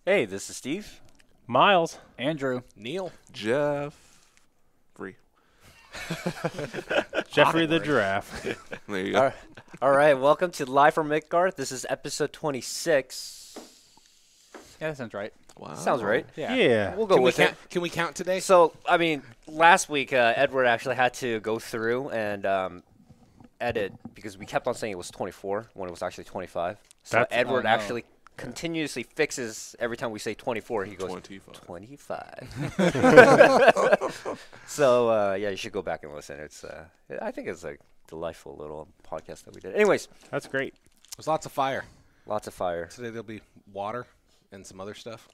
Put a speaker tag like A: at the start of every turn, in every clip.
A: Hey, this is Steve.
B: Miles.
C: Andrew.
D: Neil.
E: Jeff.
B: Jeffrey the Giraffe.
E: There you go.
A: All right, welcome to Live from Midgar. This is episode 26.
C: Yeah, that sounds right.
E: Wow.
A: Sounds right.
B: Yeah.
A: We'll go
D: Can we
A: with it.
D: count? Can we count today?
A: So, I mean, last week Edward actually had to go through and edit because we kept on saying it was 24 when it was actually 25. So
B: That's-
A: Edward
C: oh, no.
A: actually continuously fixes every time we say 24. He goes
E: 25.
A: 25. So yeah, you should go back and listen. It's I think it's a delightful little podcast that we did. Anyways,
B: That's great.
D: There's lots of fire.
A: lots of fire.
D: Today there'll be water and some other stuff.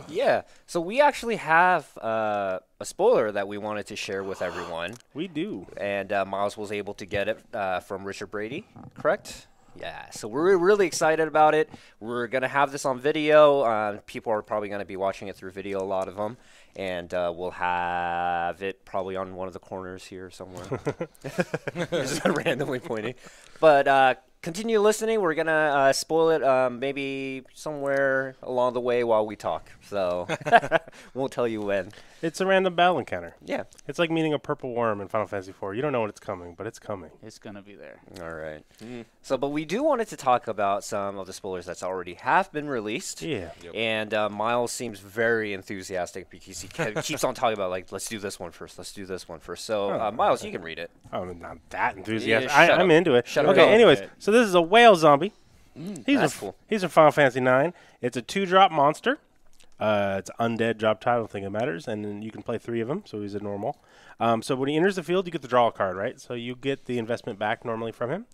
A: Yeah. So we actually have a spoiler that we wanted to share with everyone,
B: We do.
A: and Miles was able to get it from Richard Brady, correct? Yeah. So we're really excited about it. We're gonna have this on video. People are probably gonna be watching it through video, a lot of them, and we'll have it probably on one of the corners here somewhere. Just randomly pointing, but. Continue listening. We're going to spoil it maybe somewhere along the way while we talk. So won't tell you when.
B: It's a random battle encounter.
A: Yeah.
B: It's like meeting a purple worm in Final Fantasy IV. You don't know when it's coming, but it's coming.
C: It's going to be there.
A: All right. So, but we do wanted to talk about some of the spoilers that's already have been released.
B: Yeah.
D: Yep.
A: And Miles seems very enthusiastic because he keeps on talking about, like, let's do this one first. Let's do this one first. So, Miles, you can read it.
B: I'm not that enthusiastic.
A: shut
B: I'm
A: up.
B: into it.
A: Shut up.
B: Okay, anyways,
C: Okay.
B: so this is a whale zombie.
A: That's cool.
B: He's a Final Fantasy IX. It's a 2-drop monster. It's undead drop type. I don't think it matters. And then you can play 3 of them, so he's a normal. So when he enters the field, you get to draw a card, right? So you get the investment back normally from him.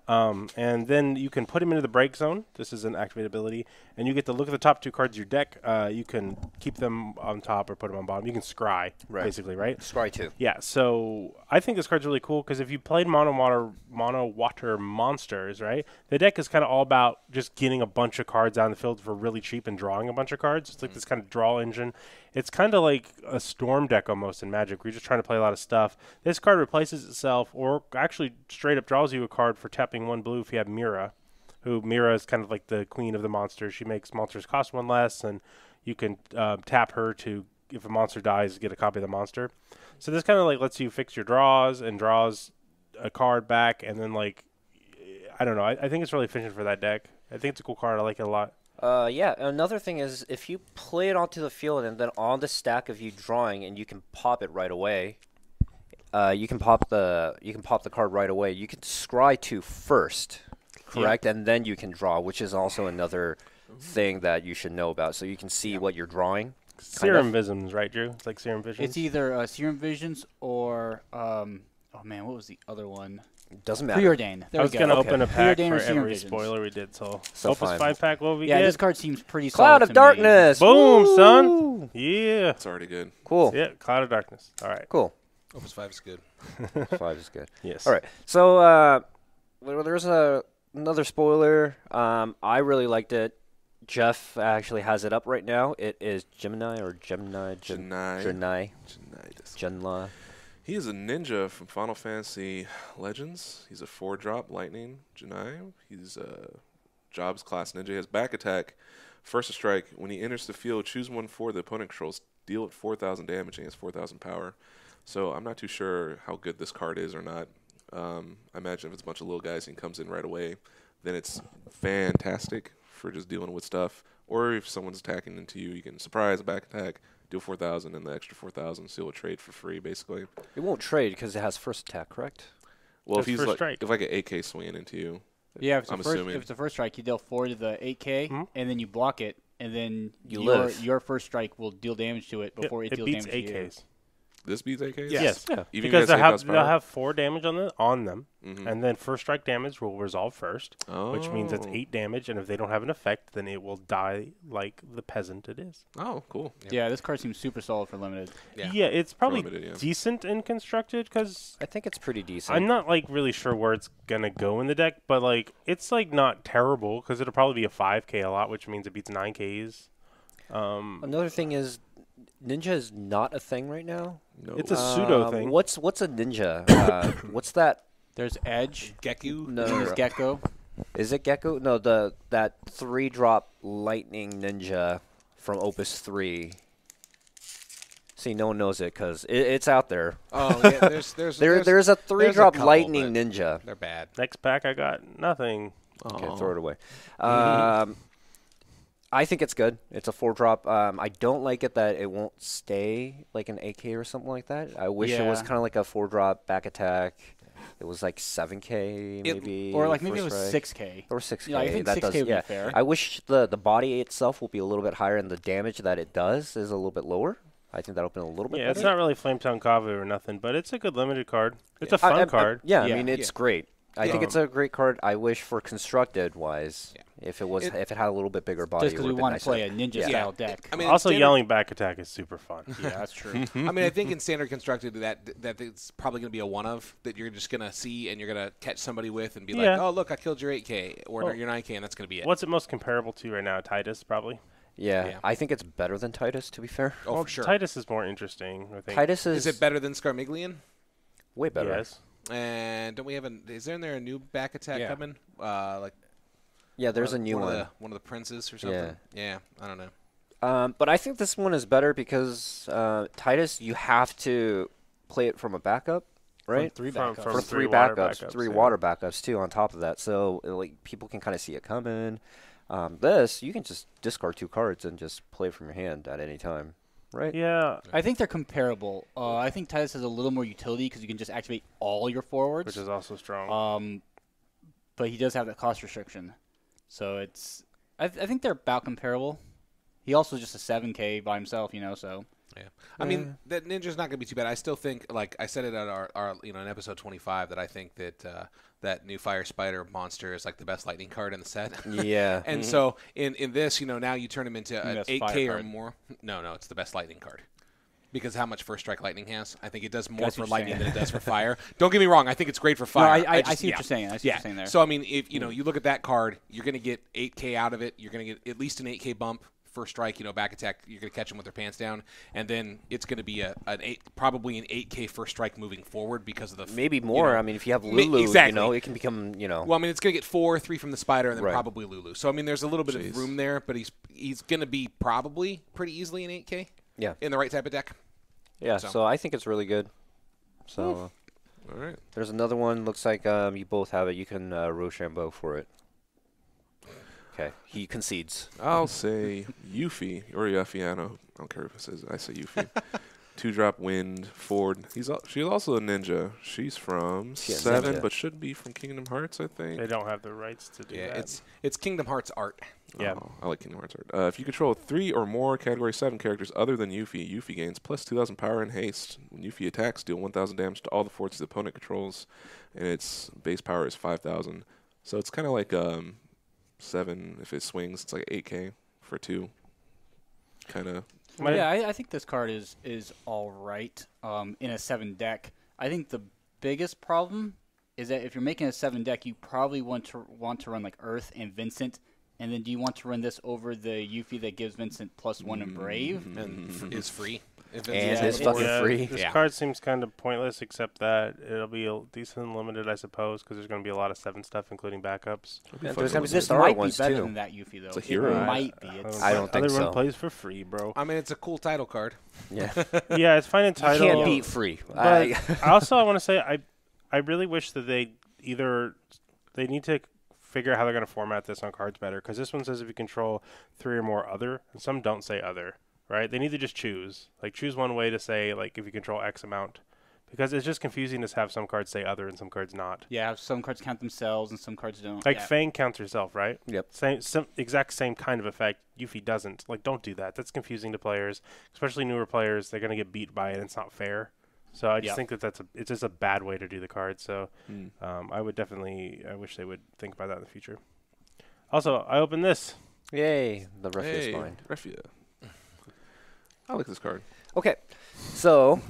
B: And then you can put him into the break zone. This is an activated ability. And you get to look at the top 2 cards of your deck. You can keep them on top or put them on bottom. You can scry, basically, right?
A: Scry 2.
B: Yeah, so I think this card's really cool because if you played mono water monsters, right, the deck is kind of all about just getting a bunch of cards out in the field for really cheap and drawing a bunch of cards. It's like this kind of draw engine. It's kind of like a storm deck almost in Magic where you're just trying to play a lot of stuff. This card replaces itself or actually straight up draws you a card for tapping 1 blue if you have Mira, who Mira is kind of like the queen of the monsters. She makes monsters cost 1 less, and you can tap her to, if a monster dies, get a copy of the monster. So this kind of like lets you fix your draws and draws a card back, and then like, I don't know. I think it's really efficient for that deck. I think it's a cool card. I like it a lot.
A: Yeah, another thing is if you play it onto the field and then on the stack of you drawing and you can pop it right away, you can pop the card right away. You can scry 2 first, correct? And then you can draw, which is also another thing that you should know about. So you can see what you're drawing.
B: Serum Visions, right, Drew? It's like Serum Visions.
C: It's either Serum Visions or, oh man, what was the other one?
A: Doesn't matter.
C: Preordain. There
B: I
C: we
B: was
C: go.
B: going to
A: Okay.
B: open a pack
C: Preordain
B: for
C: or Serum
B: every
C: Visions?
B: spoiler we did. So
A: So
B: Opus
A: fine.
B: 5 pack, what will we
C: Yeah,
B: get?
C: this card seems pretty
A: Cloud
C: solid
A: of
C: to me.
A: Darkness.
B: Boom,
A: Woo!
B: son. Yeah.
E: It's already good.
A: Cool.
B: Yeah, Cloud of Darkness. All right.
A: Cool.
D: Opus 5 is good.
A: 5 is good.
B: Yes.
A: All right. So well, there's another spoiler. I really liked it. Jeff actually has it up right now. It is Gemini. Genla.
E: He is a ninja from Final Fantasy Legends. He's a 4-drop lightning Janai. He's a Jobs class ninja. He has back attack. First strike. When he enters the field, choose 1/4 the opponent controls. Deal it 4,000 damage and he has 4,000 power. So I'm not too sure how good this card is or not. I imagine if it's a bunch of little guys and he comes in right away, then it's fantastic for just dealing with stuff. Or if someone's attacking into you, you can surprise back attack, deal 4,000 and the extra 4,000, seal a trade for free, basically.
A: It won't trade because it has first attack, correct?
E: Well, if
B: That's
E: he's
B: first
E: like
B: strike.
E: if I get AK swinging into you,
C: Yeah, if
E: I'm
C: it's,
E: assuming.
C: if it's the first strike, you deal 4 to the 8K, and then you block it, and then
A: You live.
C: your first strike will deal damage to it before it
B: it
C: deals
B: beats
C: damage to you.
B: AKs.
E: This beats AKs?
B: Yes.
A: Yeah.
E: Even
B: Because
E: against
B: they'll
E: 8,000
B: have
E: power?
B: 4 damage on them,
E: Mhm.
B: and then first strike damage will resolve first, which means it's
E: Oh.
B: 8 damage, and if they don't have an effect, then it will die like the peasant it is.
E: Oh, cool.
C: Yeah, this card seems super solid for limited.
E: Yeah.
B: It's probably
E: limited, yeah.
B: decent in constructed because
A: I think it's pretty decent.
B: I'm not like really sure where it's gonna go in the deck, but like it's like not terrible because it'll probably be a 5K a lot, which means it beats 9Ks.
A: Another thing is, ninja is not a thing right now.
E: No.
B: It's a pseudo thing.
A: What's a ninja? What's that?
C: There's Edge.
D: Geku.
A: No,
C: There's Gecko.
A: Is it Gecko? No, that 3-drop lightning ninja from Opus 3. See, no one knows it because it's out there.
D: Oh, yeah,
A: There's a 3-drop
D: couple,
A: Lightning
D: but
A: Ninja.
D: they're bad.
B: Next pack, I got nothing.
A: Okay,
E: Aw.
A: throw it away. I think it's good. It's a 4-drop. I don't like it that it won't stay like an AK or something like that. I wish it was
C: Yeah.
A: kind of like a 4-drop back attack. It was like 7K maybe.
C: Or like maybe it
A: first
C: was
A: strike.
C: 6K.
A: Or 6K.
C: Yeah, I think
A: that
C: 6K
A: does,
C: would be
A: yeah.
C: fair.
A: I wish the body itself will be a little bit higher and the damage that it does is a little bit lower. I think that'll be a little bit
B: Yeah,
A: better.
B: it's not really Flametongue Kavu or nothing, but it's a good limited card. It's a fun card.
A: Yeah, I
C: Yeah.
A: mean, it's
D: Yeah.
A: great. I think
D: Yeah.
A: it's a great card. I wish for constructed wise,
D: Yeah.
A: if it was
D: It-
A: if it had a little bit bigger body,
C: Just
A: it
C: because we
A: would
C: want
A: have
C: to
A: been
C: play a
A: nicer.
C: ninja style deck.
D: I mean,
B: Also,
D: standard-
B: yelling back attack is super fun.
C: Yeah, that's true.
D: I mean, I think in standard constructed that it's probably going to be a one of that you're just going to see and you're going to catch somebody with and be like,
B: Yeah.
D: oh look, I killed your 8K or
B: Well,
D: your 9K, and that's going to be it.
B: What's it most comparable to right now? Titus, probably.
A: Yeah,
D: Yeah.
A: I think it's better than Titus. To be fair,
D: Oh,
B: Well,
D: for sure.
B: Titus is more interesting, I think.
A: Titus
D: Is it better than Scarmiglian?
A: way better.
B: Yes.
D: And don't we have is there a new back attack
A: Yeah.
D: coming? Like
A: Yeah, there's a new one.
D: One of the princes or something. Yeah, I don't know.
A: But I think this one is better because Titus, you have to play it from a backup, right?
C: Three
B: From-
C: backups.
B: from
A: For
B: three
A: three
B: water
A: backups,
B: backups,
A: 3
B: yeah.
A: water backups too on top of that. So like people can kind of see it coming. This you can just discard 2 cards and just play from your hand at any time, right?
B: Yeah,
C: I think they're comparable. I think Titus has a little more utility because you can just activate all your forwards.
B: which is also strong.
C: But he does have that cost restriction, so it's. I think they're about comparable. He also just a 7K by himself, So
D: Yeah, I mean that ninja's not going to be too bad. I still think, like I said it at our in episode 25, that I think that that new Fire Spider monster is like the best lightning card in the set.
A: Yeah.
D: And so in this, now you turn him into an
C: Best
D: 8K
C: fire
D: or
C: card.
D: more. No, it's the best lightning card. Because how much first strike lightning has, I think it does more
C: That's
D: for
C: what you're
D: lightning
C: saying.
D: than it does for fire. Don't get me wrong, I think it's great for
C: no,
D: fire.
C: I
D: just-
C: see what
D: yeah.
C: you're saying. I see what you're saying there.
D: So I mean, if you look at that card, you're going to get 8K out of it. You're going to get at least an 8K bump. First strike, back attack, you're going to catch them with their pants down, and then it's going to be probably an 8K first strike moving forward because of the
A: Maybe more. I mean, if you have
D: Ma-
A: Lulu,
D: exactly.
A: it can become,
D: Well, I mean, it's going to get 4, 3 from the spider, and then
A: Right.
D: probably Lulu. So I mean, there's a little bit
E: Jeez.
D: of room there, but he's going to be probably pretty easily an 8K.
A: Yeah.
D: In the right type of deck.
A: Yeah,
D: So-
A: so I think it's really good. So
E: All right.
A: there's another one. Looks like you both have it. You can Rochambeau for it. Okay, he concedes.
E: I'll say Yuffie or Yuffiano. I don't care if it says. I say Yuffie. 2-drop wind Ford. She's also a ninja. She's from
A: She's a
E: 7,
A: ninja.
E: but should be from Kingdom Hearts, I think.
B: They don't have the rights to do
D: Yeah,
B: that.
D: it's Kingdom Hearts art.
B: Yeah.
E: Oh, I like Kingdom Hearts art. If you control 3 or more Category 7 characters other than Yuffie, Yuffie gains plus 2,000 power and haste. When Yuffie attacks, deal 1,000 damage to all the forts the opponent controls, and its base power is 5,000. So it's kind of like 7. If it swings, it's like 8K for 2. Kind of.
C: Yeah, I think this card is all right in a 7 deck. I think the biggest problem is that if you're making a 7 deck, you probably want to run like Earth and Vincent, and then do you want to run this over the Yuffie that gives Vincent +1 and Brave?
D: And is free. If
A: And
D: it's
A: it's
D: on the board.
A: fucking free.
B: This
D: Yeah.
B: card seems kind of pointless, except that it'll be decent limited, I suppose, because there's going to be a lot of 7 stuff, including backups.
A: And
E: fun
A: there's
E: to
A: gonna be
E: look
C: This
A: Star
C: might
A: ones
C: be better
A: too.
C: than that Yuffie though.
E: It's a hero.
C: It might be. It's,
A: I don't think
B: Other
A: so.
B: one plays for free, bro.
D: I mean, it's a cool title card.
A: Yeah,
B: Yeah, it's fine in
A: you
B: title.
A: can't beat free.
B: But I want to say I really wish that they need to figure out how they're going to format this on cards better, because this one says if you control 3 or more other, and some don't say other, right? They need to just choose one way to say like if you control X amount, because it's just confusing to have some cards say other and some cards not.
C: yeah, some cards count themselves and some cards don't.
B: Like
C: yeah.
B: Fang counts herself, right?
A: Yep.
B: Exact same kind of effect. Yuffie doesn't. Like, don't do that. That's confusing to players, especially newer players. They're gonna get beat by it, and it's not fair. So I just
C: Yeah.
B: think it's just a bad way to do the card. So
E: Mm.
B: I wish they would think about that in the future. Also, I opened this.
A: Yay, the ref is
E: Hey,
A: mine.
E: Refia. I like this card.
A: Okay, so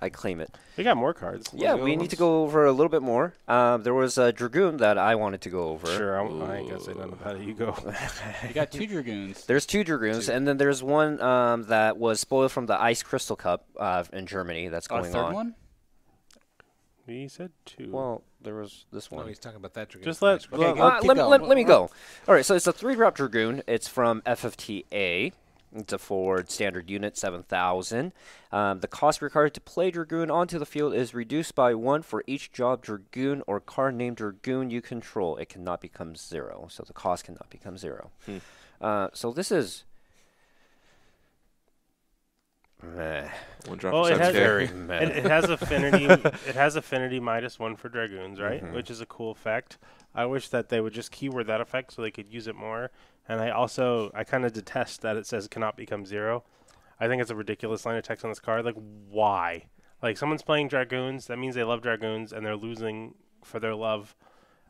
A: I claim it.
B: We got more cards.
A: Yeah, we need to go over a little bit more. There was a Dragoon that I wanted to go over.
B: Sure, I ain't gonna say nothing about it. You go.
C: You got 2 Dragoons.
A: There's 2 Dragoons, and then there's one that was spoiled from the Ice Crystal Cup in Germany that's
C: A
A: going
C: third
A: on.
C: one?
B: He said 2.
A: Well, there was this
D: No,
A: one.
D: he's talking about that dragoon.
B: Just let-
C: Okay,
B: well,
C: go. Keep
A: let,
C: going.
A: let me go. All right, so it's a 3-drop Dragoon. It's from FFTA. It's a Ford standard unit, 7,000. The cost required to play Dragoon onto the field is reduced by 1 for each job Dragoon or card named Dragoon you control. It cannot become 0, so the cost cannot become 0. So this is... Meh.
E: One drop
B: Well,
E: for
B: it has
E: 7K.
A: Very meh.
B: It has affinity. It has affinity -1 for dragoons, right? Which is a cool effect. I wish that they would just keyword that effect so they could use it more. And I kind of detest that it says cannot become 0. I think it's a ridiculous line of text on this card. Like, why? Like, someone's playing dragoons. That means they love dragoons, and they're losing for their love.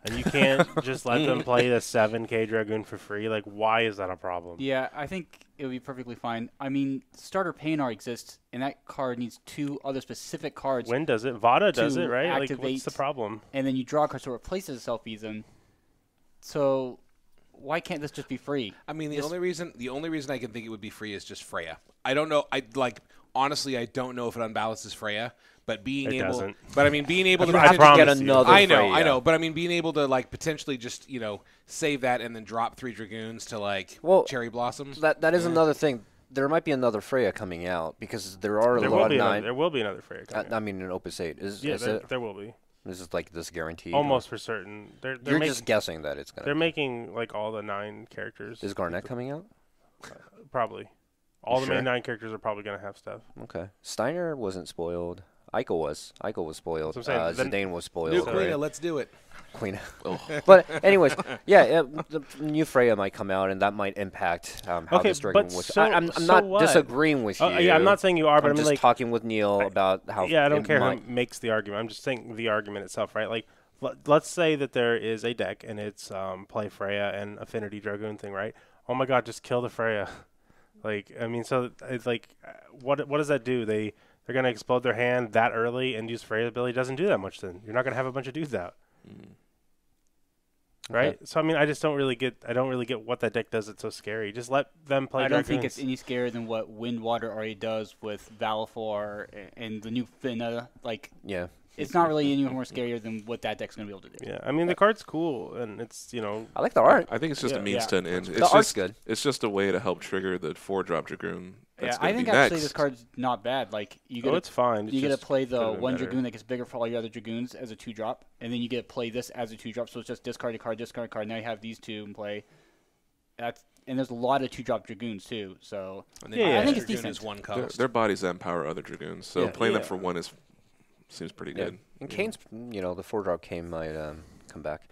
B: And you can't just let them play the 7K dragoon for free. Like, why is that a problem?
C: Yeah, I think it would be perfectly fine. I mean, starter Paynar exists, and that card needs 2 other specific cards,
B: When does it? Vada does it, right? Like, what's
C: activate-
B: the problem?
C: and then you draw a card so it replaces itself even. So why can't this just be free?
D: I mean, the only reason I can think it would be free is just Freya. I don't know. Honestly, I don't know if it unbalances Freya, but being
B: It
D: able,
B: doesn't.
D: but I mean, being able to
B: I
D: potentially
B: promise
A: get
B: you.
A: another
D: I
A: Freya.
D: know, but I mean, being able to like potentially just save that and then drop 3 dragoons to like
A: Well,
D: cherry blossoms.
A: That is another thing. There might be another Freya coming out because there are
B: There
A: a
B: will
A: lot
B: be
A: of
B: another,
A: 9.
B: there will be another Freya coming.
A: I mean, in Opus 8. Is it?
B: There will be.
A: Is it like this guaranteed?
B: Almost for certain. They're
A: You're
B: making,
A: just guessing that it's going
B: they're
A: to.
B: making like all the 9 characters.
A: Is Garnet coming out?
B: Probably. All the
A: Sure.
B: main 9 characters are probably going to have stuff.
A: Okay. Steiner wasn't spoiled. Eiko was. Eiko was spoiled.
B: That's what I'm saying.
A: Zidane was spoiled.
D: New
B: so-
D: Queen,
A: right?
D: let's do it.
A: Queen. But anyways, yeah, the new Freya might come out, and that might impact how
B: Okay,
A: this dragon
B: but
A: was.
B: so-
A: I'm
B: so
A: not
B: what?
A: disagreeing with you.
B: Yeah, I'm not saying you are, but
A: I'm
B: I mean,
A: just
B: like,
A: talking with Neil about how.
B: yeah, I don't
A: it
B: care
A: might-
B: who makes the argument. I'm just saying the argument itself, right? Like, let's say that there is a deck and it's play Freya and Affinity Dragoon thing, right? Oh my God, just kill the Freya. Like, I mean, so it's like, what does that do? They're gonna explode their hand that early and use Freya's ability. It doesn't do that much. Then you're not gonna have a bunch of dudes out. Right, so I mean, I don't really get what that deck does. It's so scary. Just let them play.
C: I don't think
B: Dragoons.
C: it's any scarier than what Windwater already does with Valifor and the new Finna. Like,
A: Yeah.
C: it's not really any more scarier than what that deck's going to be able to do.
B: Yeah, I mean, the card's cool, and it's
A: I like the art.
E: I think it's just a
B: Yeah.
E: means
C: Yeah.
E: to an end.
A: The
E: It's
A: art's
E: just,
A: good.
E: It's just a way to help trigger the 4-drop Dragoon. That's
C: Yeah,
E: gonna
C: I think
E: be
C: actually
E: next.
C: this card's not bad. Like, you
B: oh,
C: get
B: it's fine. It's
C: you get to
B: just
C: play the
B: could've been
C: one
B: better.
C: Dragoon that gets bigger for all your other Dragoons as a 2-drop, and then you get to play this as a 2-drop, so it's just discard a card, discard a card. Now you have these 2 in play. And there's a lot of 2-drop Dragoons, too, so
D: And then
B: Yeah,
C: I think it's
D: Dragoon
C: decent.
D: is 1
E: They're,
D: cost.
E: they're bodies that empower other Dragoons. So
A: Yeah.
E: playing them
B: Yeah.
E: for 1 seems pretty
A: Yeah.
E: good.
A: And Kane's, the 4-drop Kane might come back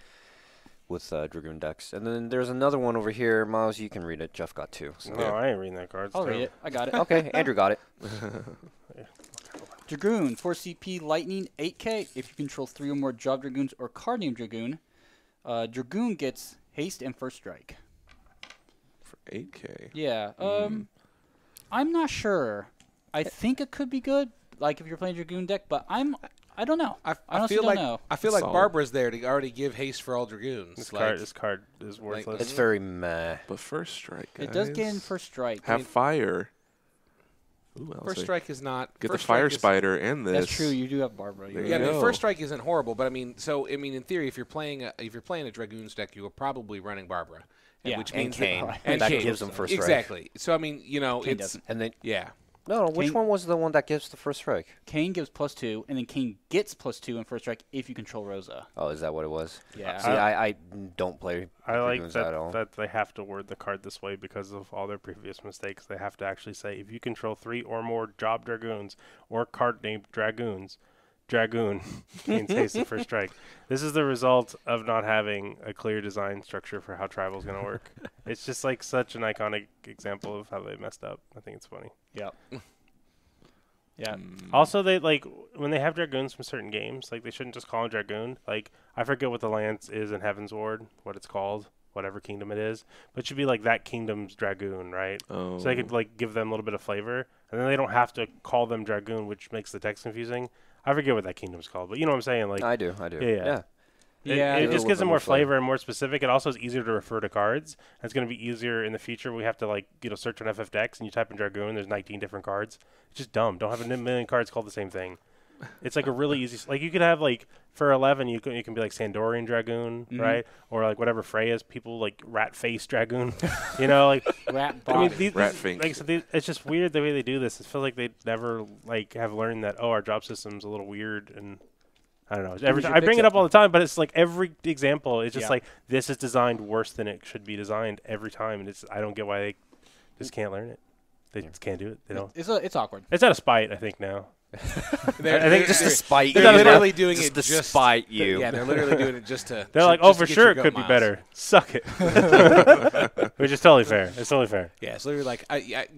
A: with Dragoon decks. And then there's another one over here. Miles, you can read it. Jeff got 2. So.
B: No, I ain't reading that card. It's
C: I'll read
B: terrible.
C: it. I got it.
A: Okay, Andrew got it.
C: Dragoon, 4 CP, Lightning, 8K. If you control 3 or more job Dragoons or card named Dragoon, Dragoon gets haste and first strike.
E: For 8K.
C: Yeah. I'm not sure. I think it could be good, like if you're playing Dragoon deck, but I don't know. I honestly
D: feel
C: don't
D: like
C: know.
D: I feel like
E: Solid.
D: Barbara's there to already give haste for all Dragoons.
B: This
D: Like,
B: card is worthless.
A: It's very meh.
E: But first strike, guys.
C: It does get in first strike.
E: Have fire. Ooh, I'll
D: first
E: say.
D: strike is not.
E: Get the
D: first strike
E: fire
D: is-
E: spider and this.
C: That's true. You do have Barbara.
E: There
C: You're
E: you
D: Yeah,
C: right.
D: I mean,
E: go.
D: first strike isn't horrible, but I mean, in theory, if you're playing a Dragoons deck, you are probably running Barbara,
C: Yeah,
D: which
A: And
D: means
A: Kane.
D: that,
C: And
A: that
D: Kane.
A: gives them first strike.
D: Exactly. So I mean,
C: Kane
D: it's
C: doesn't.
A: And then,
D: yeah.
A: no, which
C: Kane-
A: one was the one that gives the first strike?
C: Kane gives +2, and then Kane gets +2 in first strike if you control Rosa.
A: Oh, is that what it was?
C: Yeah.
A: See, I don't play
B: I like
A: Dragoons at all.
B: that they have to word the card this way because of all their previous mistakes. They have to actually say, if you control 3 or more job Dragoons or card named Dragoons, Dragoon gains haste and first strike. This is the result of not having a clear design structure for how tribal is going to work. It's just like such an iconic example of how they messed up. I think it's funny.
C: Yeah. Yeah.
B: Also, they like when they have Dragoons from certain games, like they shouldn't just call them Dragoon. Like I forget what the lance is in Heaven's Ward, what it's called, whatever kingdom it is, but it should be like that kingdom's Dragoon, right?
E: Oh.
B: So they could like give them a little bit of flavor, and then they don't have to call them Dragoon, which makes the text confusing. I forget what that kingdom's called, but you know what I'm saying? Like
A: I do.
B: Yeah.
C: Yeah,
B: it
A: a
B: just
A: little
B: gives
A: bit
B: them
A: more
B: more flavor
A: flavor.
B: and more specific. It also is easier to refer to cards. And it's going to be easier in the future. We have to like search on FF decks and you type in Dragoon. There's 19 different cards. It's just dumb. Don't have a million cards called the same thing. It's like a really easy. Like you could have like for 11, you can be like Sandorian Dragoon, right? Or like whatever Freya's people like Rat Face Dragoon, you know, like
C: Rat
B: I mean,
C: body.
B: these,
E: Rat
B: these-
E: Fink.
B: like, so it's just weird the way they do this. It feels like they never like have learned that our drop system's a little weird and. I don't know. Every
C: should
B: time, I bring
C: fix
B: it
C: it.
B: up all the time, but it's like every example is just
C: Yeah.
B: like this is designed worse than it should be designed every time, and I don't get why they just can't learn it. They just can't do it. They don't.
C: It's awkward.
B: It's out of spite, I think now. I think
A: Just to spite
D: they're
A: you.
D: literally doing
A: just
D: it
A: to
D: just
A: spite you.
D: Yeah, they're literally doing it just to.
B: They're like,
D: just
B: oh,
D: to
B: for
D: get
B: sure
D: your
B: it
D: goat
B: could be
D: miles.
B: better. Suck it. Which is totally fair. It's totally fair.
D: Yeah, it's literally like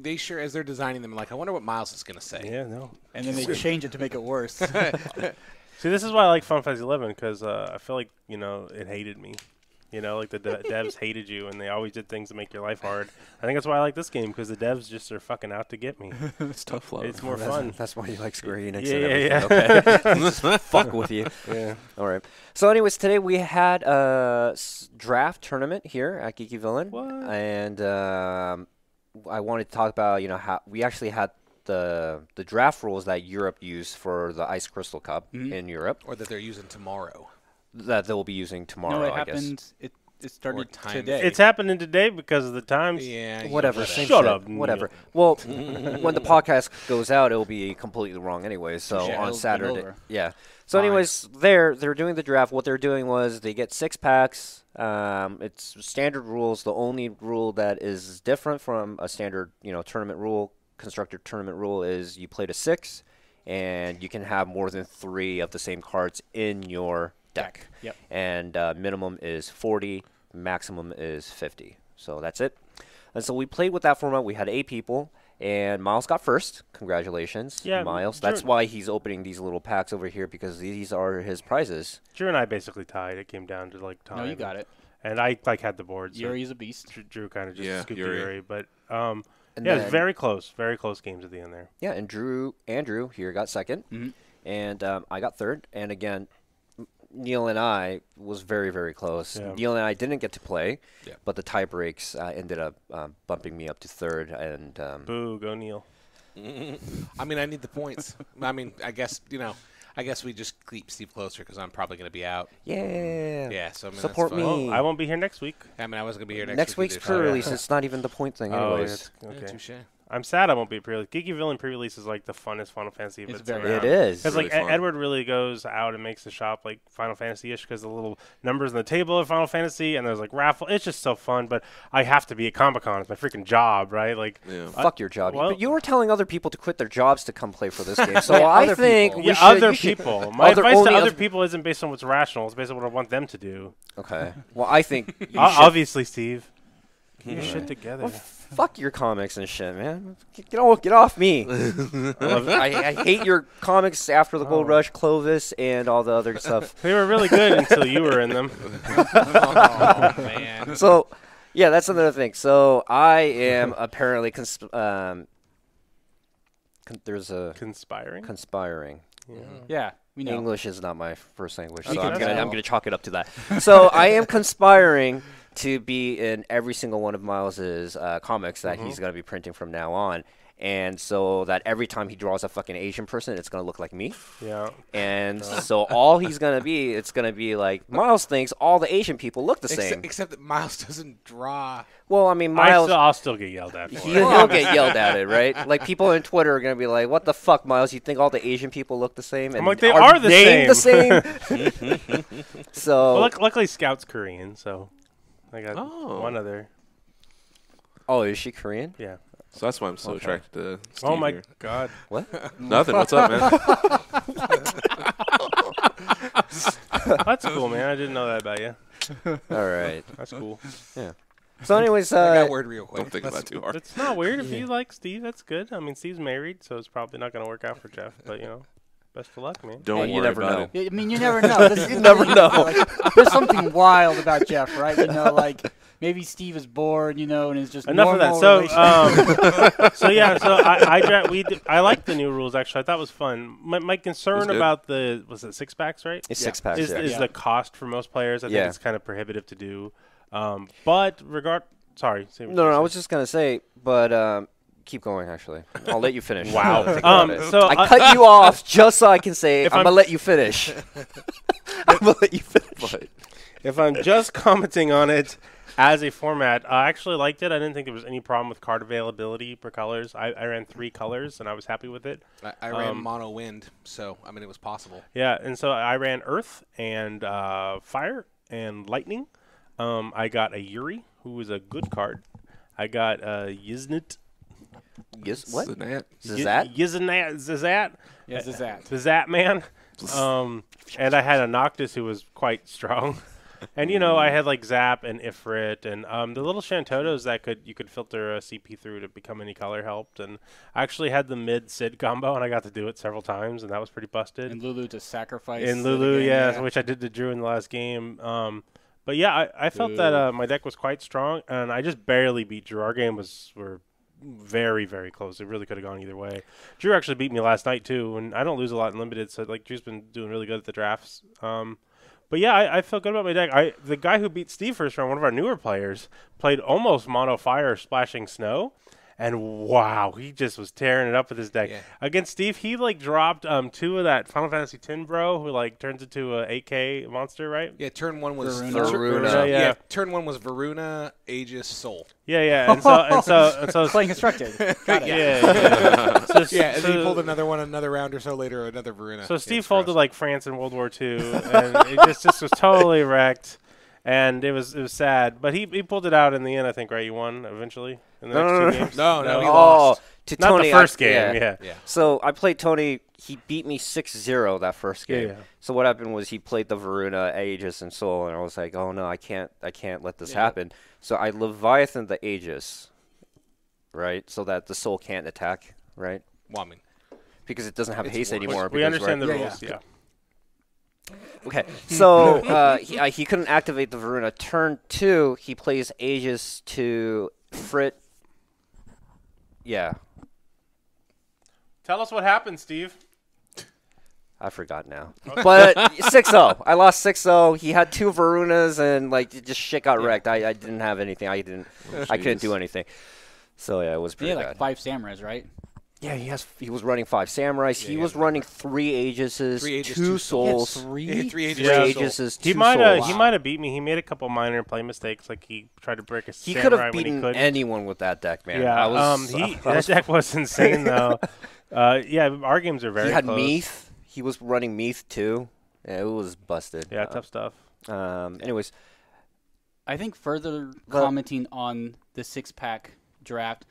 D: they sure as they're designing them, like I wonder what Miles is gonna say.
B: Yeah, no.
C: And then they change it to make it worse.
B: See, this is why I like Final Fantasy 11 because I feel like it hated me. Like the devs hated you, and they always did things to make your life hard. I think that's why I like this game because the devs just are fucking out to get me.
E: It's tough love.
B: It's more fun.
A: That's why you like Square Enix
B: Yeah,
A: and
B: yeah,
A: everything. Okay. Fuck with you.
B: Yeah.
A: All right. So, anyways, today we had a draft tournament here at Geeky Villain,
B: What?
A: and I wanted to talk about how we actually had the draft rules that Europe used for the Ice Crystal Cup in Europe
D: Or that they're using tomorrow.
A: that they'll be using tomorrow.
C: No, it
A: I guess.
C: happened. It started
D: time.
C: today.
B: It's happening today because of the times.
D: Yeah.
A: Whatever. Same
B: Shut
A: shit.
B: up, Neil.
A: Whatever. Well, when the podcast goes out, it'll be completely wrong anyway. So
C: Yeah, it'll
A: on
C: be
A: Saturday,
C: over.
A: yeah. So
D: Fine.
A: anyways, they're doing the draft. What they're doing was they get 6 packs. It's standard rules. The only rule that is different from a standard, tournament rule, constructed tournament rule is you play to 6, and you can have more than 3 of the same cards in your deck.
C: Yep.
A: And minimum is 40, maximum is 50. So that's it. And so we played with that format. We had 8 people, and Miles got first. Congratulations,
B: Yeah,
A: Miles.
B: Drew-
A: That's why he's opening these little packs over here because these are his prizes.
B: Drew and I basically tied. It came down to like time.
C: No, you got it.
B: And I had the board. So
C: Yuri's a beast.
B: Drew kind of just
E: Yeah,
B: scooped
E: Yuri.
B: Yuri. But
A: And
B: yeah, it's
A: then-
B: very close games at the end there.
A: Yeah, and Andrew here got second, and I got third. And again, Neil and I was very, very close.
B: Yeah.
A: Neil and I didn't get to play,
D: Yeah.
A: but the tie breaks ended up bumping me up to third. And
B: Boo, go Neil.
D: I mean, I need the points. I mean, I guess we just keep Steve closer because I'm probably going to be out.
A: yeah,
D: Yeah, so I mean,
A: Support
D: that's fine.
A: me.
B: I won't be here next week.
D: I mean, I wasn't going to be here
A: next
D: week
A: week's
D: either, so-
A: pre-release. It's not even the point thing,
B: Oh,
A: anyways.
B: yeah,
D: Yeah,
B: okay.
D: touche.
B: I'm sad I won't be pre-release. Geeky Villain pre-release is like the funnest Final Fantasy
C: It's
B: events
C: very
B: around.
A: It is.
B: Because
E: really
B: like
E: fun.
B: Edward really goes out and makes the shop like Final Fantasy-ish because the little numbers on the table are Final Fantasy and there's like raffle. It's just so fun. But I have to be at Comic-Con. It's my freaking job, right? Like,
E: Yeah.
A: Fuck your job.
B: well-
A: But you were telling other people to quit their jobs to come play for this game. So
C: Yeah,
A: I
C: other
A: think
C: people.
A: we
B: yeah,
A: should,
B: other
A: you should-
B: people. My advice to
A: only
B: other
A: other-
B: people isn't based on what's rational. It's based on what I want them to do.
A: Okay. Well, I think you should.
B: Obviously, Steve. Get your shit together.
A: Well, fuck your comics and shit, man. Get off me. I hate your comics after the Gold Rush, Clovis, and all the other stuff.
B: They were really good until you were in them.
D: Oh man.
A: So, yeah, that's another thing. So I am apparently there's a
B: Conspiring.
A: conspiring.
C: Yeah, we know.
A: English is not my first language,
C: We
A: so
C: can
A: I'm
C: tell.
A: gonna chalk it up to that. So I am conspiring to be in every single one of Miles's comics that he's gonna be printing from now on, and so that every time he draws a fucking Asian person, it's gonna look like me.
B: Yeah.
A: And so all he's gonna be, it's gonna be like Miles thinks all the Asian people look the same.
D: Except that Miles doesn't draw.
A: Well, I mean, Miles.
B: I'll still get yelled at for it.
A: He'll get yelled at it, right? Like people on Twitter are gonna be like, "What the fuck, Miles? You think all the Asian people look the same?" And
B: like, they are the
A: named the
B: same.
A: same. So,
B: Well, luckily, Scout's Korean, so I got
E: Oh.
B: one other.
A: oh, is she Korean?
B: Yeah.
E: So that's why I'm so attracted to Steve
B: Oh my
E: here.
B: God.
A: What?
E: Nothing. What's up, man?
B: That's cool, man. I didn't know that about you.
A: All right.
B: That's cool.
A: So, anyways,
D: I got word real quick.
E: Don't think about it too hard.
B: It's not weird if you like Steve. That's good. I mean, Steve's married, so it's probably not going to work out for Jeff. But best of luck, man.
E: Don't
A: you
E: worry
A: never
E: about
A: know.
E: it.
C: I mean, you never know. You
A: never know.
C: Like, there's something wild about Jeff, right? Like maybe Steve is bored, and is just
B: Enough of that.
C: normal
B: So, I like the new rules. Actually, I thought it was fun. My concern
E: good.
B: about was it 6 packs, right?
A: it's 6 packs.
B: Is
A: Yeah.
B: the cost for most players? I think
A: Yeah.
B: it's kind of prohibitive to do. But sorry. Say what
A: No,
B: you
A: I
B: said.
A: was just gonna say, but keep going. Actually, I'll let you finish.
B: Wow.
A: Think about it.
B: So
A: I cut you off just so I can say I'm gonna let you finish. I'm gonna let you finish.
B: if I'm just commenting on it as a format, I actually liked it. I didn't think there was any problem with card availability for colors. I ran 3 colors, and I was happy with it.
D: I ran mono wind, so I mean it was possible.
B: Yeah, and so I ran Earth and Fire and Lightning. I got a Yuri, who was a good card. I got Yiznit.
A: Yes. What?
E: Zanat.
A: Zizat?
B: Zizat.
C: Yeah, Zizat.
B: Zizat, man. And I had a Noctis who was quite strong. And, you know, I had, like, Zap and Ifrit and the little Shantotos that you could filter a CP through to become any color helped. And I actually had the mid-Sid combo, and I got to do it several times, and that was pretty busted.
C: And Lulu to sacrifice.
B: And Lulu, yeah, which I did to Drew in the last game. But, yeah, I felt that my deck was quite strong, and I just barely beat Drew. Our game were very, very close. It really could have gone either way. Drew actually beat me last night, too, and I don't lose a lot in Limited, so, like, Drew's been doing really good at the drafts. But yeah, I felt good about my deck. The guy who beat Steve first round, one of our newer players, played almost mono fire splashing snow, and wow, he just was tearing it up with his deck.
D: Yeah.
B: Against Steve, he like dropped 2 of that Final Fantasy X bro, who like turns into a 8K monster, right?
D: Yeah, turn 1 was
A: Varuna.
B: Yeah.
D: turn 1 was Varuna, Aegis, Soul.
B: Yeah. And so
C: Playing constructed. Got it.
B: yeah. So,
D: Yeah, and then he pulled another one another round or so later, another Varuna.
B: So
D: Yeah,
B: Steve
D: it's
B: folded
D: gross.
B: like France in World War II, and it just was totally wrecked, and it was sad. But he pulled it out in the end, I think. Right, you won eventually in the next 2 games.
D: No, he
A: Oh,
D: lost.
A: to
B: Not
A: Tony.
B: the first game. Yeah.
D: Yeah.
A: So I played Tony. He beat me 6-0 that first game.
B: Yeah.
A: So what happened was he played the Varuna, Aegis, and Soul, and I was like, oh no, I can't let this happen. So I Leviathan the Aegis, right, so that the Soul can't attack, right,
D: Well, I mean,
A: because it doesn't have
D: It's
A: haste
D: worse.
A: anymore.
B: We
A: because,
B: understand
A: right?
B: the
C: Yeah,
B: rules. Yeah.
A: Okay, so he couldn't activate the Varuna. Turn 2, he plays Aegis to Frit. Yeah,
B: Tell us what happened, Steve.
A: I forgot now. But 6-0. I lost 6-0. He had 2 Varunas, and like just shit got wrecked. I didn't have anything. I couldn't do anything. So yeah, it was
C: He
A: pretty
C: had
A: bad.
C: like 5 samurais, right?
A: Yeah, he was running 5 samurais.
D: Yeah,
A: he
D: he
A: was
D: had
A: running 3 Aegises,
D: 3 Aegis,
A: 2
D: 2 Souls.
A: souls.
D: Yeah, 3 Aegis,
B: Yeah.
A: 3
D: Soul.
A: Aegises, 2
B: He
A: souls.
B: might have beat me. He made a couple minor play mistakes, like he tried to break a
A: He
B: samurai
A: could have
B: when he
A: beaten
B: couldn't.
A: anyone with that deck, man.
B: Yeah,
A: I was,
B: that deck was insane though. Yeah, our games are very
A: he had
B: close.
A: Meath. He was running Meath too. Yeah, it was busted.
B: Yeah, tough stuff.
A: Anyways,
C: I think further
A: Well-
C: commenting on the 6-pack draft,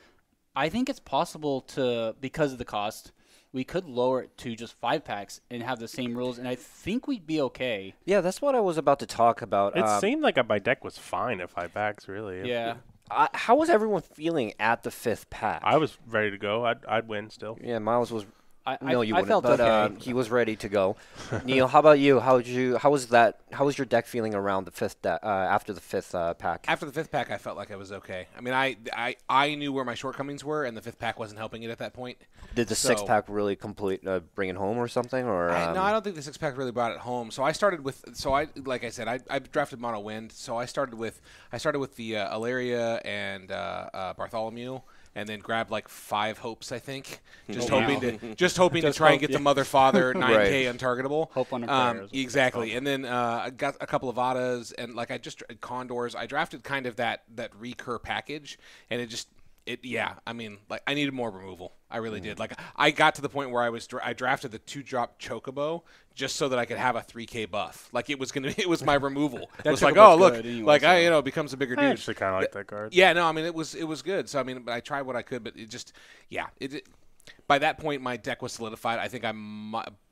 C: I think it's possible to, because of the cost, we could lower it to just 5-packs and have the same rules, and I think we'd be okay.
A: yeah, that's what I was about to talk about.
B: It seemed like my deck was fine at 5 packs, really.
C: Yeah.
A: How was everyone feeling at the 5th pack?
B: I was ready to go. I'd win still.
A: Yeah, Miles was.
C: I
A: You wouldn't,
C: felt
A: but
C: okay.
A: he was ready to go. Neil, how about you? How was that? How was your deck feeling around the 5th after the 5th pack?
D: After the 5th pack, I felt like I was okay. I mean, I knew where my shortcomings were, and the 5th pack wasn't helping it at that point.
A: Did the 6th pack really bring it home or something? Or
D: No, I don't think the 6th pack really brought it home. So I started with, like I said, I drafted mono wind. So I started with the Alaria and Bartholomew, and then grabbed like 5 hopes, I think, just hoping to try and get the mother father 9K untargetable.
C: Hope on a prayer is what it's
D: exactly.
C: called.
D: And then I got a couple of Vadas, and like I just Condors. I drafted kind of that recur package, and yeah, I mean, like I needed more removal. I really did. Like I got to the point where I drafted the 2-drop Chocobo just so that I could have a 3K buff. Like it was my removal. It was like,
C: Chocobo's
D: oh look,
C: good anyway,
D: like
C: so.
D: it becomes a bigger
B: I
D: dude.
B: actually kind of like that card.
D: Yeah, no, I mean it was good. So I mean, but I tried what I could, but it just, yeah, by that point my deck was solidified. I think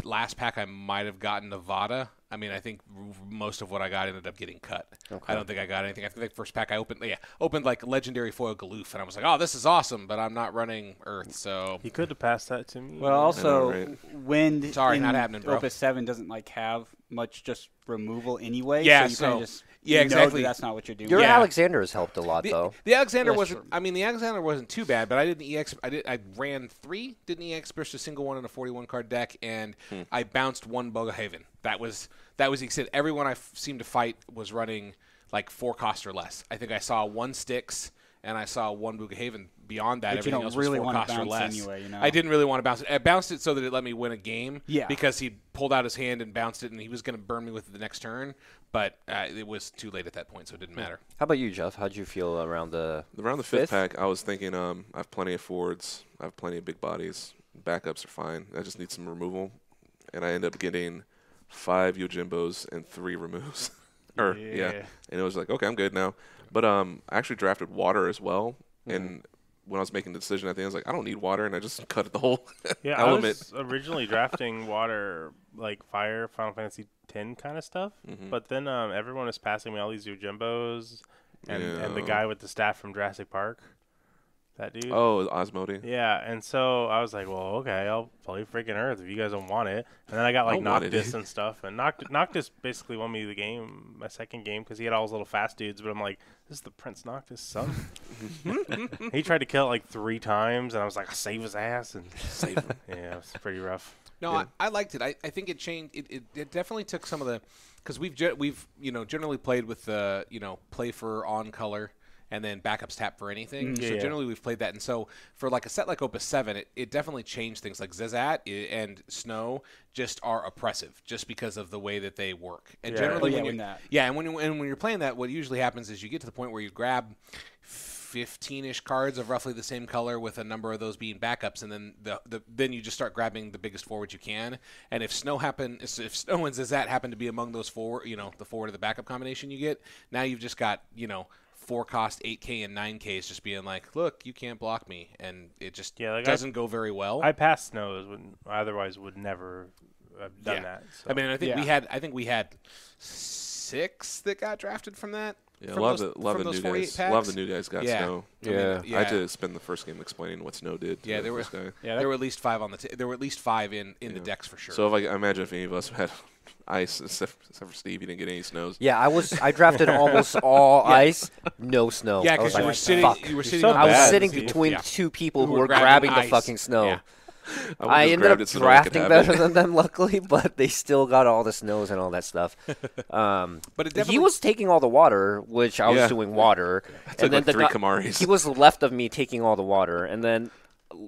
D: last pack I might have gotten Nevada. I mean, I think most of what I got ended up getting cut.
A: Okay.
D: I don't think I got anything. I think the first pack I opened like legendary foil Galoof, and I was like, oh, this is awesome, but I'm not running Earth, so
B: He could have passed that to me.
C: Well, also,
E: right?
C: wind
D: Sorry,
C: in
D: not happening, bro.
C: Opus 7 doesn't like have much just removal anyway.
D: Yeah,
C: so you kind of just
D: yeah,
C: know
D: exactly.
C: that that's not what you're doing.
A: Your
D: Yeah.
A: Alexander has helped a lot, though.
D: The Alexander
C: That's
D: wasn't.
C: true.
D: I mean, the Alexander wasn't too bad, but I didn't EX. I ran 3. Didn't EX burst a single one in a 41 card deck, and I bounced 1 Bogahaven. That was the extent. Everyone I seemed to fight was running like 4 cost or less. I think I saw 1 Styx and I saw one Bugahaven. Beyond that,
C: But you
D: everything
C: don't
D: else
C: really
D: was 4
C: want to
D: cost or
C: bounce
D: less.
C: anyway, you know?
D: I didn't really want to bounce it. I bounced it so that it let me win a game.
C: Yeah.
D: Because he pulled out his hand and bounced it, and he was going to burn me with it the next turn. But it was too late at that point, so it didn't matter.
A: How about you, Jeff? How'd you feel around the
E: Around the fifth pack, I was thinking I have plenty of forwards. I have plenty of big bodies. Backups are fine. I just need some removal. And I end up getting 5 Yojimbos and 3 removes. And it was like, okay, I'm good now. But I actually drafted water as well. And when I was making the decision at the end, I was like, I don't need water. And I just cut the whole element.
B: I was originally drafting water, like fire, Final Fantasy X kind of stuff. But then everyone was passing me all these Yojimbos and the guy with the staff from Jurassic Park. That dude.
E: Oh, Osmodi.
B: Yeah, and so I was like, well, okay, I'll play freaking Earth if you guys don't want it. And then I got like Noctis and stuff, and Noctis basically won me the game, my second game, because he had all those little fast dudes. But I'm like, this is the Prince Noctis son. He tried to kill it like 3 times, and I was like, save his ass and save him. Yeah, it was pretty rough.
D: No, I liked it. I think it changed. It definitely took some of the, because we've generally played with the play for on color and then backups tap for anything. So generally we've played that. And so for like a set like Opus VII, it definitely changed things. Like Zezat and Snow just are oppressive just because of the way that they work. And generally when you're playing that, what usually happens is you get to the point where you grab 15-ish cards of roughly the same color with a number of those being backups, and then then you just start grabbing the biggest forward you can. And if Snow and Zezat happen to be among those forward, the forward of the backup combination you get, now you've just got 4 cost 8K and 9Ks just being like, look, you can't block me, and it just doesn't go very well.
B: I passed Snows when I otherwise would never have done that. So.
D: I mean, I think we had 6 that got drafted from that.
E: Yeah, a lot of the new guys got Snow.
A: Yeah.
E: I had to spend the first game explaining what Snow did.
D: Yeah, there were at least 5 on the there were at least 5 in the decks for sure.
E: So I imagine if any of us had ice, except for Steve, you didn't get any snows.
A: Yeah, I drafted almost all ice, no snow.
D: Yeah, because you were sitting.
A: I was sitting between 2 people who were grabbing the fucking snow.
D: Yeah.
A: I ended up drafting better than them, luckily, but they still got all the snows and all that stuff.
D: But
A: he was taking all the water, which I was doing water.
E: And then 3 Kamaris.
A: He was left of me taking all the water, and then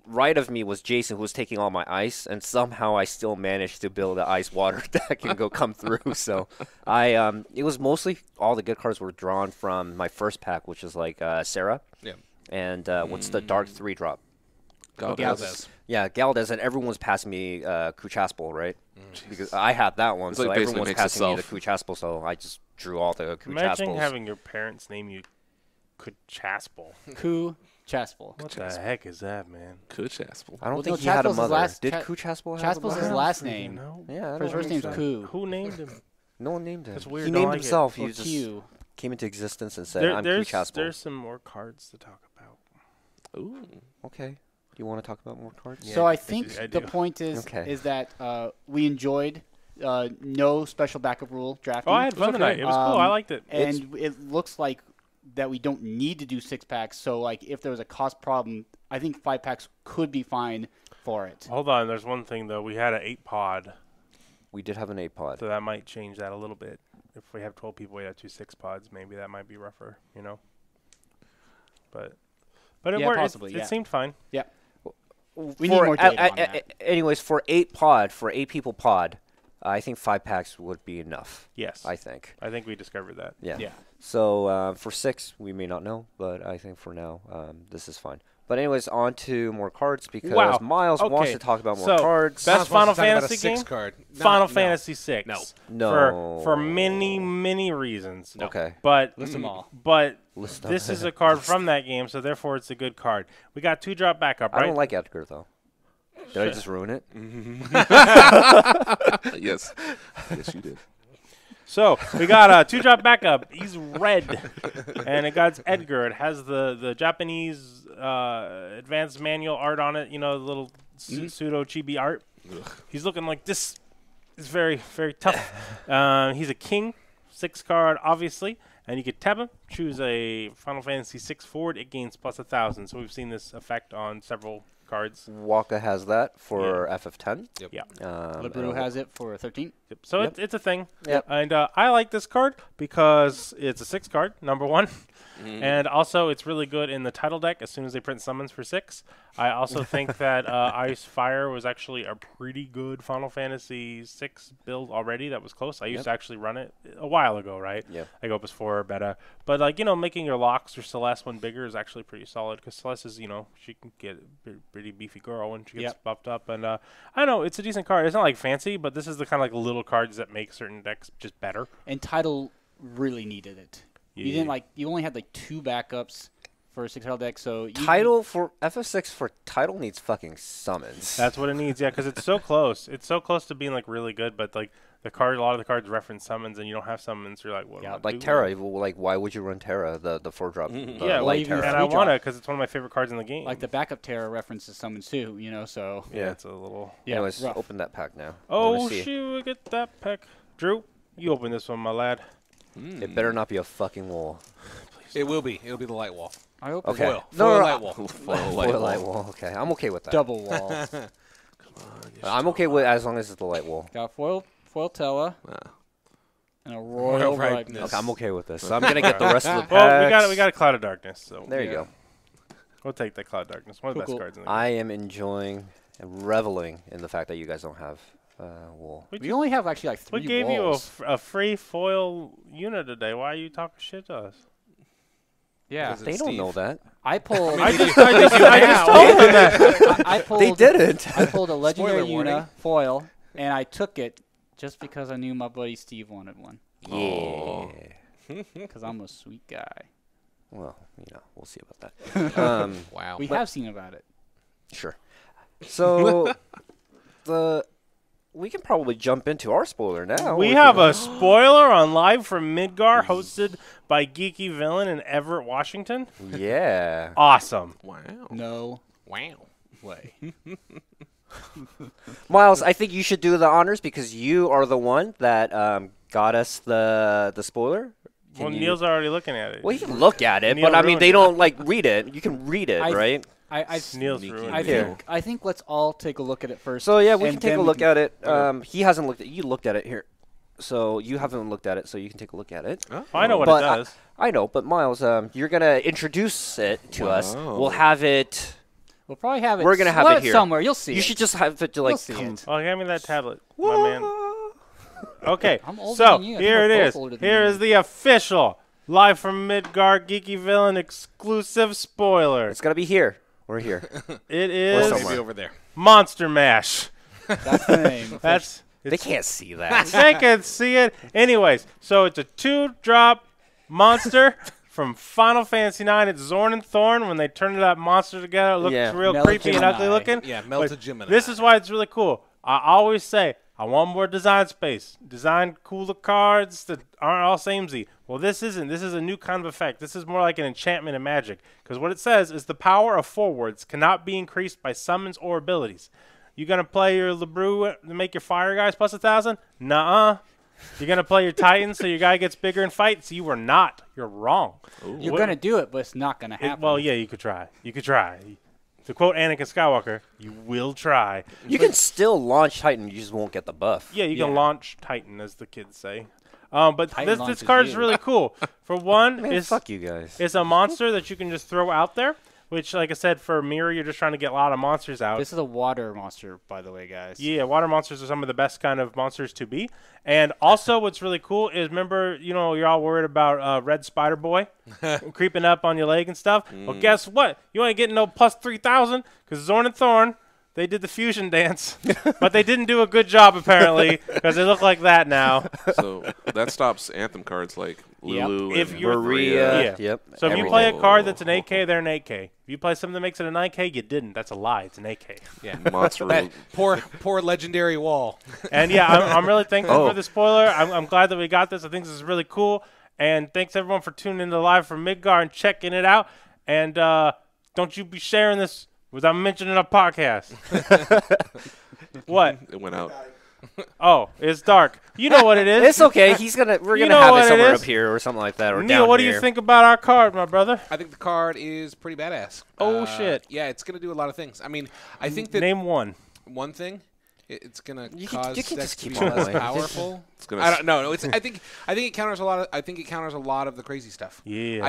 A: right of me was Jason, who was taking all my ice, and somehow I still managed to build an ice water deck and come through. So it was mostly all the good cards were drawn from my first pack, which is like Sarah.
D: Yeah.
A: And what's the dark 3-drop?
D: Galvez.
A: Yeah, Galvez, and everyone's passing me Kuchaspel, right? Because I had that one, so everyone was passing me the Kuchaspel, so I just drew all the Kuchaspels.
B: Imagine having your parents name you Kuchaspel.
C: Kuchaspel.
B: What the heck is that, man?
E: Kuchaspel.
A: I don't think he had a mother. Did Kuchaspel have a mother?
C: Chaspel's his last name.
B: No.
A: Yeah,
C: His first name's Ku.
B: Who named him?
A: No one named him.
B: That's weird.
A: He
B: Don't
A: named
B: like it.
A: himself. He
C: Or
A: just
C: Q.
A: came into existence and said, I'm Kuchaspel.
B: There's some more cards to talk about.
E: Ooh.
A: Okay. Do you want to talk about more cards?
C: So I think
B: I
C: the
B: do.
C: point is that we enjoyed no special backup rule drafting.
B: Oh, I had fun tonight. It was cool. I liked it.
C: And it looks like that we don't need to do 6 packs. So like if there was a cost problem, I think 5 packs could be fine for it.
B: Hold on. There's one thing, though. We had an 8-pod.
A: We did have an 8-pod.
B: So that might change that a little bit. If we have 12 people, we have 2 6-pods. Maybe that might be rougher, But it
C: Yeah,
B: worked.
C: possibly,
B: It seemed fine.
C: Yeah. We need more data on that.
A: Anyways, for 8 people pod, I think 5 packs would be enough.
B: Yes.
A: I think.
B: I think we discovered that.
A: Yeah. So for 6, we may not know, but I think for now, this is fine. But anyways, on to more cards because Miles wants to talk about more cards.
B: Best Final Fantasy game?
D: Card.
B: Final Fantasy VI.
A: No.
B: For many, many reasons.
A: No. Okay.
B: But
C: List them all.
B: But this is a card from that game, so therefore it's a good card. We got 2-drop backup, right?
A: I don't like Edgar, though. Did I just ruin it?
E: Yes. Yes, you did.
B: So we got a 2-drop backup. He's red, and it got Edgar. It has the Japanese advanced manual art on it. The little pseudo chibi art.
E: Ugh.
B: He's looking like this. It's very, very tough. He's a king, 6-card, obviously, and you could tap him. Choose a Final Fantasy VI forward. It gains +1,000. So we've seen this effect on several cards.
A: Waka has that for FF10.
D: Yep.
B: Yeah.
C: LeBrew has it for 13.
B: Yep. So
A: Yep.
B: it's a thing.
A: Yep.
B: And I like this card because it's a 6 card, number 1. And also, it's really good in the title deck as soon as they print summons for 6. I also think that Ice Fire was actually a pretty good Final Fantasy 6 build already. That was close. I used to actually run it a while ago, right?
A: Yeah.
B: Like Opus 4 beta. But, like, you know, making your Locks or Celeste one bigger is actually pretty solid because Celeste is, you know, she can get a pretty beefy girl when she gets buffed up. And I don't know, it's a decent card. It's not, like, fancy, but this is the kind of, like, little cards that make certain decks just better.
C: And title really needed it. You didn't you only had like 2 backups for a 6 deck, so
A: Title for FF6 for title needs fucking summons.
B: That's what it needs, yeah, because it's so close. It's so close to being like really good, but like a lot of the cards reference summons, and you don't have summons. You're like, what?
A: Yeah,
B: do I
A: like
B: do?
A: Terra. Like, why would you run Terra? The 4-drop.
B: Yeah,
C: Well,
B: like,
C: even
B: and
C: the
B: I
C: 3-drop.
B: want to because it's one of my favorite cards in the game.
C: like the backup Terra references summons too, you know. So
B: yeah, it's a little.
C: yeah,
A: Anyways,
C: rough.
A: open that pack now. I
B: Oh
A: wanna see.
B: shoot! We get that pack. Drew, you open this one, my lad.
A: It better not be a fucking wall.
D: It will be. It'll be the light wall.
C: I hope
A: Okay.
D: Foil.
A: No,
D: Foil
A: no,
D: light wall.
A: Foil light wall. Okay, I'm okay with that.
C: double wall.
A: I'm okay with as long as it's the light wall.
C: Got foil Tella
E: Ah.
C: and a
D: Royal
C: royal
D: Ripeness.
C: ripeness.
A: Okay, I'm okay with this. So I'm gonna get the rest of the packs.
B: Well, we got a Cloud of Darkness, so
A: There you go.
B: we'll take the Cloud of Darkness. One of the
C: Cool,
B: best
C: cool.
B: cards in the game.
A: I am enjoying and reveling in the fact that you guys don't have wool.
C: We only have actually like 3
B: We gave
C: walls.
B: you a free foil unit today. Why are you talking shit to us?
C: Yeah,
E: Because
A: They don't know that.
C: I pulled.
B: I just told them that.
C: I pulled.
A: They didn't.
C: I pulled a legendary
D: Spoiler warning.
C: Una foil, and I took it just because I knew my buddy Steve wanted one.
A: Yeah.
C: Because I'm a sweet guy.
A: Well, you know, we'll see about that.
D: Wow.
C: We have seen about it.
A: Sure. So we can probably jump into our spoiler now.
B: We have a spoiler on Live from Midgar, hosted by Geeky Villain in Everett, Washington.
A: Yeah.
B: Awesome.
E: Wow.
C: No
D: Wow.
C: way.
A: Miles, I think you should do the honors because you are the one that got us the spoiler. Can
B: Well,
A: you-
B: Neil's already looking at it.
A: Well, you can look at it,
B: Neil
A: but I mean,
B: ruined
A: they
B: it.
A: don't like read it. You can read it, right?
B: Neil's
E: Sneaky
B: ruined
C: I
B: it.
A: Here.
C: think I think let's all take a look at it first.
A: So yeah, we
C: and
A: can take
C: then
A: a
C: we
A: look
C: can-
A: at it. He hasn't looked at. You looked at it here, so you haven't looked at it. So you can take a look at it.
B: I know what
A: But
B: it does.
A: I know, but Miles, you're gonna introduce it to us.
E: Wow.
A: We'll have it.
C: We'll probably have it.
A: We're gonna have
C: well,
A: it here.
C: somewhere. You'll see.
A: You
C: it.
A: should just have it to like
C: You'll see
A: come.
C: it.
B: Oh, hand me that tablet, my man. Okay,
C: I'm older
B: so
C: than you. I think
B: here
C: we're
B: it
C: both
B: is.
C: older than
B: Here
C: you.
B: is the official Live from Midgar Geeky Villain exclusive spoiler.
A: It's gonna be here. We're here.
B: It
A: Or
B: is
A: somewhere.
D: Maybe over there.
B: Monster Mash.
C: That's the name.
B: That's
A: They can't see that.
B: they can see it. Anyways, so it's a 2-drop monster from Final Fantasy IX. It's Zorn and Thorn. When they turned that monster together, it looks
A: Yeah.
B: real
C: Mellow
B: creepy and
C: Gemini.
B: ugly looking.
D: Yeah,
B: But
D: Melted Gemini.
B: this is why it's really cool. I always say, I want more design space. Design cooler cards that aren't all samey. Well, this isn't. This is a new kind of effect. This is more like an enchantment in Magic. Because what it says is the power of forwards cannot be increased by summons or abilities. You going to play your LeBrew to make your fire guys plus 1,000? Nuh-uh. You're going to play your Titan so your guy gets bigger in fights? You are not. You're wrong.
C: You're gonna do it, but it's not gonna happen.
B: Well, yeah, you could try. You could try. To quote Anakin Skywalker, you will try.
A: You can still launch Titan. You just won't get the buff.
B: Yeah, you can
C: Yeah.
B: launch Titan, as the kids say. But
C: Titan
B: this
C: launches
B: card is
C: you.
B: really cool. For one,
A: Man,
B: it's
A: fuck you guys.
B: it's a monster that you can just throw out there. Which, like I said, for Mirror, you're just trying to get a lot of monsters out.
C: This is a water monster, by the way, guys.
B: Yeah, water monsters are some of the best kind of monsters to be. And also, what's really cool is, remember, you know, you're all worried about Red Spider Boy creeping up on your leg and stuff. Well, guess what? You ain't getting no plus 3,000 because Zorn and Thorn, they did the fusion dance, but they didn't do a good job apparently because they look like that now.
E: So that stops Anthem cards like Lulu
B: If
E: and
B: you're-
A: Maria.
B: Yeah.
A: Yep.
B: So if you
A: everything.
B: play a card that's an 8K, they're an 8K. If you play something that makes it a 9K, you didn't. That's a lie. It's an 8K.
D: Yeah.
E: Monster
D: That
E: Rogue.
D: poor legendary wall.
B: And yeah, I'm really thankful
A: Oh.
B: for the spoiler. I'm glad that we got this. I think this is really cool. And thanks everyone for tuning in to Live from Midgar and checking it out. And don't you be sharing this without mentioning a podcast. What?
E: It went out.
B: Oh, it's dark. You know what it is.
A: It's okay. We're
B: You
A: gonna
B: know
A: have
B: what
A: it
B: it
A: somewhere
B: is.
A: up here or something like that, or
B: Neil,
A: down
B: what do
A: here.
B: you think about our card, my brother?
D: I think the card is pretty badass.
B: Oh, shit.
D: Yeah, it's going to do a lot of things. I mean, I think that
B: Name one.
D: one thing, it's going to
A: You
D: cause
A: can
D: sex
A: just
D: to
A: keep
D: be
A: on
D: less
A: going.
D: powerful.
E: It's gonna
D: I don't know. No, it's. I think it counters a lot of. I think it counters a lot of the crazy stuff.
B: Yeah.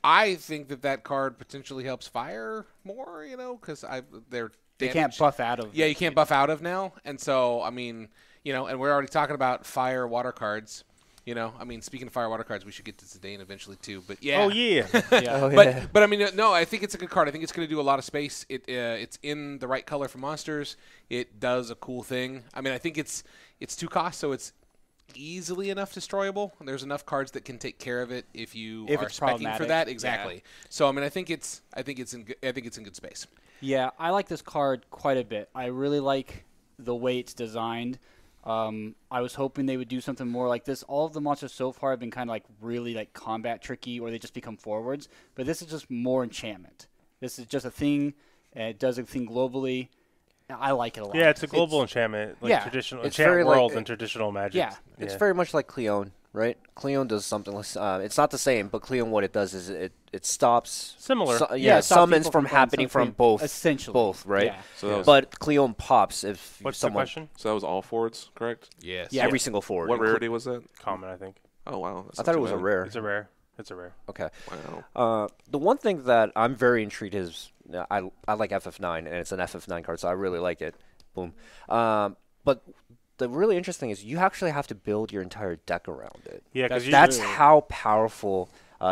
D: I think that card potentially helps fire more. You know, because they're
C: They can't
D: damaged.
C: buff out of.
D: Yeah, you can't buff out of now, and so I mean, you know, and we're already talking about fire water cards. You know, I mean, speaking of fire water cards, we should get to Zidane eventually too. But yeah.
B: Oh, yeah.
C: Yeah.
D: But I mean, no, I think it's a good card. I think it's going to do a lot of space. It's in the right color for monsters. It does a cool thing. I mean, I think it's 2 costs, so it's easily enough destroyable. There's enough cards that can take care of it if you
C: If
D: are
C: it's
D: speccing for
C: problematic.
D: that. Exactly. So I mean, I think it's in good space.
C: Yeah, I like this card quite a bit. I really like the way it's designed. I was hoping they would do something more like this. All of the monsters so far have been kind of like really like combat tricky, or they just become forwards. But this is just more enchantment. This is just a thing. And it does a thing globally. I like it a lot.
B: Yeah, it's a global enchantment, like
C: yeah,
B: traditional
A: it's
B: enchant
A: very like-
B: world and traditional magic.
C: Yeah.
A: It's very much like Cleone, right? Cleone does something. It's not the same, but Cleone, what it does is it stops.
B: Similar.
C: Yeah, it stops
A: summons
C: people
A: from
C: from doing
A: happening from
C: something
A: both.
C: essentially.
A: Both, right?
C: Yeah.
E: So that was,
A: But Cleone pops if
B: What's the
A: someone.
B: question?
E: so that was all forwards, correct?
D: Yes.
C: Yeah.
A: Every single forward.
E: What rarity was that?
B: Common, I think.
E: Oh wow, that's
A: I
E: not
A: thought it
E: too
A: was a
E: bad.
A: rare.
B: It's a rare. It's a rare.
A: Okay.
E: Wow.
A: The one thing that I'm very intrigued is I like FF9 and it's an FF9 card, so I really like it. Boom. But the really interesting is you actually have to build your entire deck around it.
B: Yeah, because
A: That's how powerful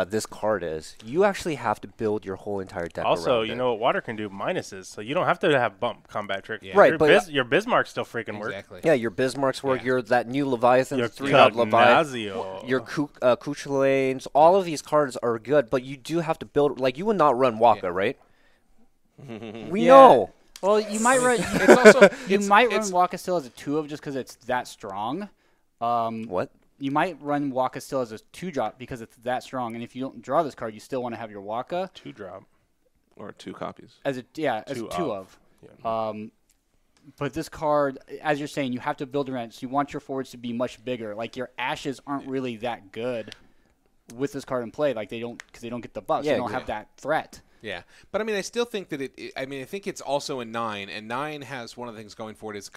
A: this card is. You actually have to build your whole entire deck
B: also,
A: around
B: you
A: it.
B: know what water can do? Minuses. So you don't have to have bump combat trick.
D: Yeah.
A: Right,
B: Your,
A: but-
B: your Bismarck still freaking work.
D: Exactly.
A: Yeah, your Bismarck's work,
D: Yeah.
A: your that new Leviathan,
B: Your
A: 3-drop Leviathan,
B: Cognazio.
A: your Cuchulains, all of these cards are good, but you do have to build. Like you would not run Waka, right? We
C: Yeah.
A: know.
C: Well, you might run.
D: It's also
C: You
D: it's,
C: might
D: it's,
C: run Waka still as a 2-of just because it's that strong.
A: What?
C: You might run Waka still as a 2-drop because it's that strong. And if you don't draw this card, you still want to have your Waka
B: 2-drop.
E: Or 2 copies.
C: as a as
B: Two
C: a 2
B: of.
C: of. But this card, as you're saying, you have to build around it. So you want your forwards to be much bigger. Like your Ashes aren't really that good with this card in play. Like they don't get the buffs.
A: Yeah,
C: they don't have that threat.
D: Yeah, but I mean, I still think that I mean, I think it's also a 9, and 9 has one of the things going for it.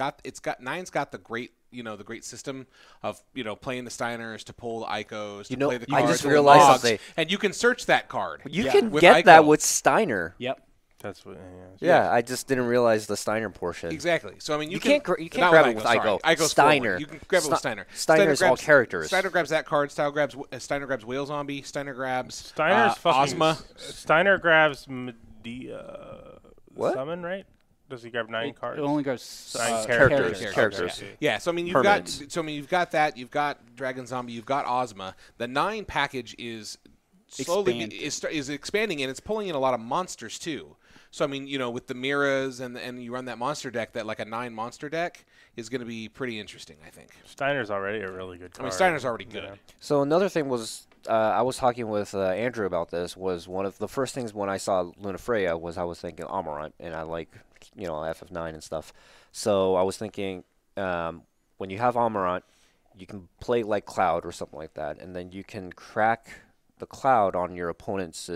D: Nine's got the great, the great system of playing the Steiners to pull the Icos, to play the
A: I
D: cards,
A: just
D: to
A: realized
D: logs,
A: that
D: and you can search that card.
A: you
C: Yeah.
A: can
D: With
A: get that
D: Ico.
A: with Steiner.
C: Yep.
B: That's what.
A: Yeah, I just didn't realize the Steiner portion.
D: Exactly. So I mean,
A: You
D: can
A: can't gra- you can't
D: not
A: grab it with
D: sorry.
A: Ico.
D: Ico's
A: Steiner.
D: forward. You can grab it with Steiner.
A: Steiner's all characters.
D: Steiner grabs that card. Steiner grabs Whale Zombie. Steiner grabs
B: Steiner's fucking.
D: Ozma.
B: Steiner grabs Medea.
A: What?
B: Summon, right? Does he grab 9 cards?
C: It only goes
B: Nine
A: characters.
B: Characters.
D: Yeah, so I mean,
A: Permanents.
D: you've got that. You've got Dragon Zombie. You've got Ozma. The 9 package is slowly is expanding, and it's pulling in a lot of monsters too. So I mean, with the Miras and you run that monster deck, that like a 9 monster deck is going to be pretty interesting, I think.
B: Steiner's already a really good
D: I
B: card.
D: mean, Steiner's already good.
B: Yeah.
A: So another thing was, I was talking with Andrew about this. Was one of the first things when I saw Luna Freya was I was thinking Amarant, and I like FF9 and stuff. So I was thinking when you have Amarant, you can play like Cloud or something like that, and then you can crack the Cloud on your opponent's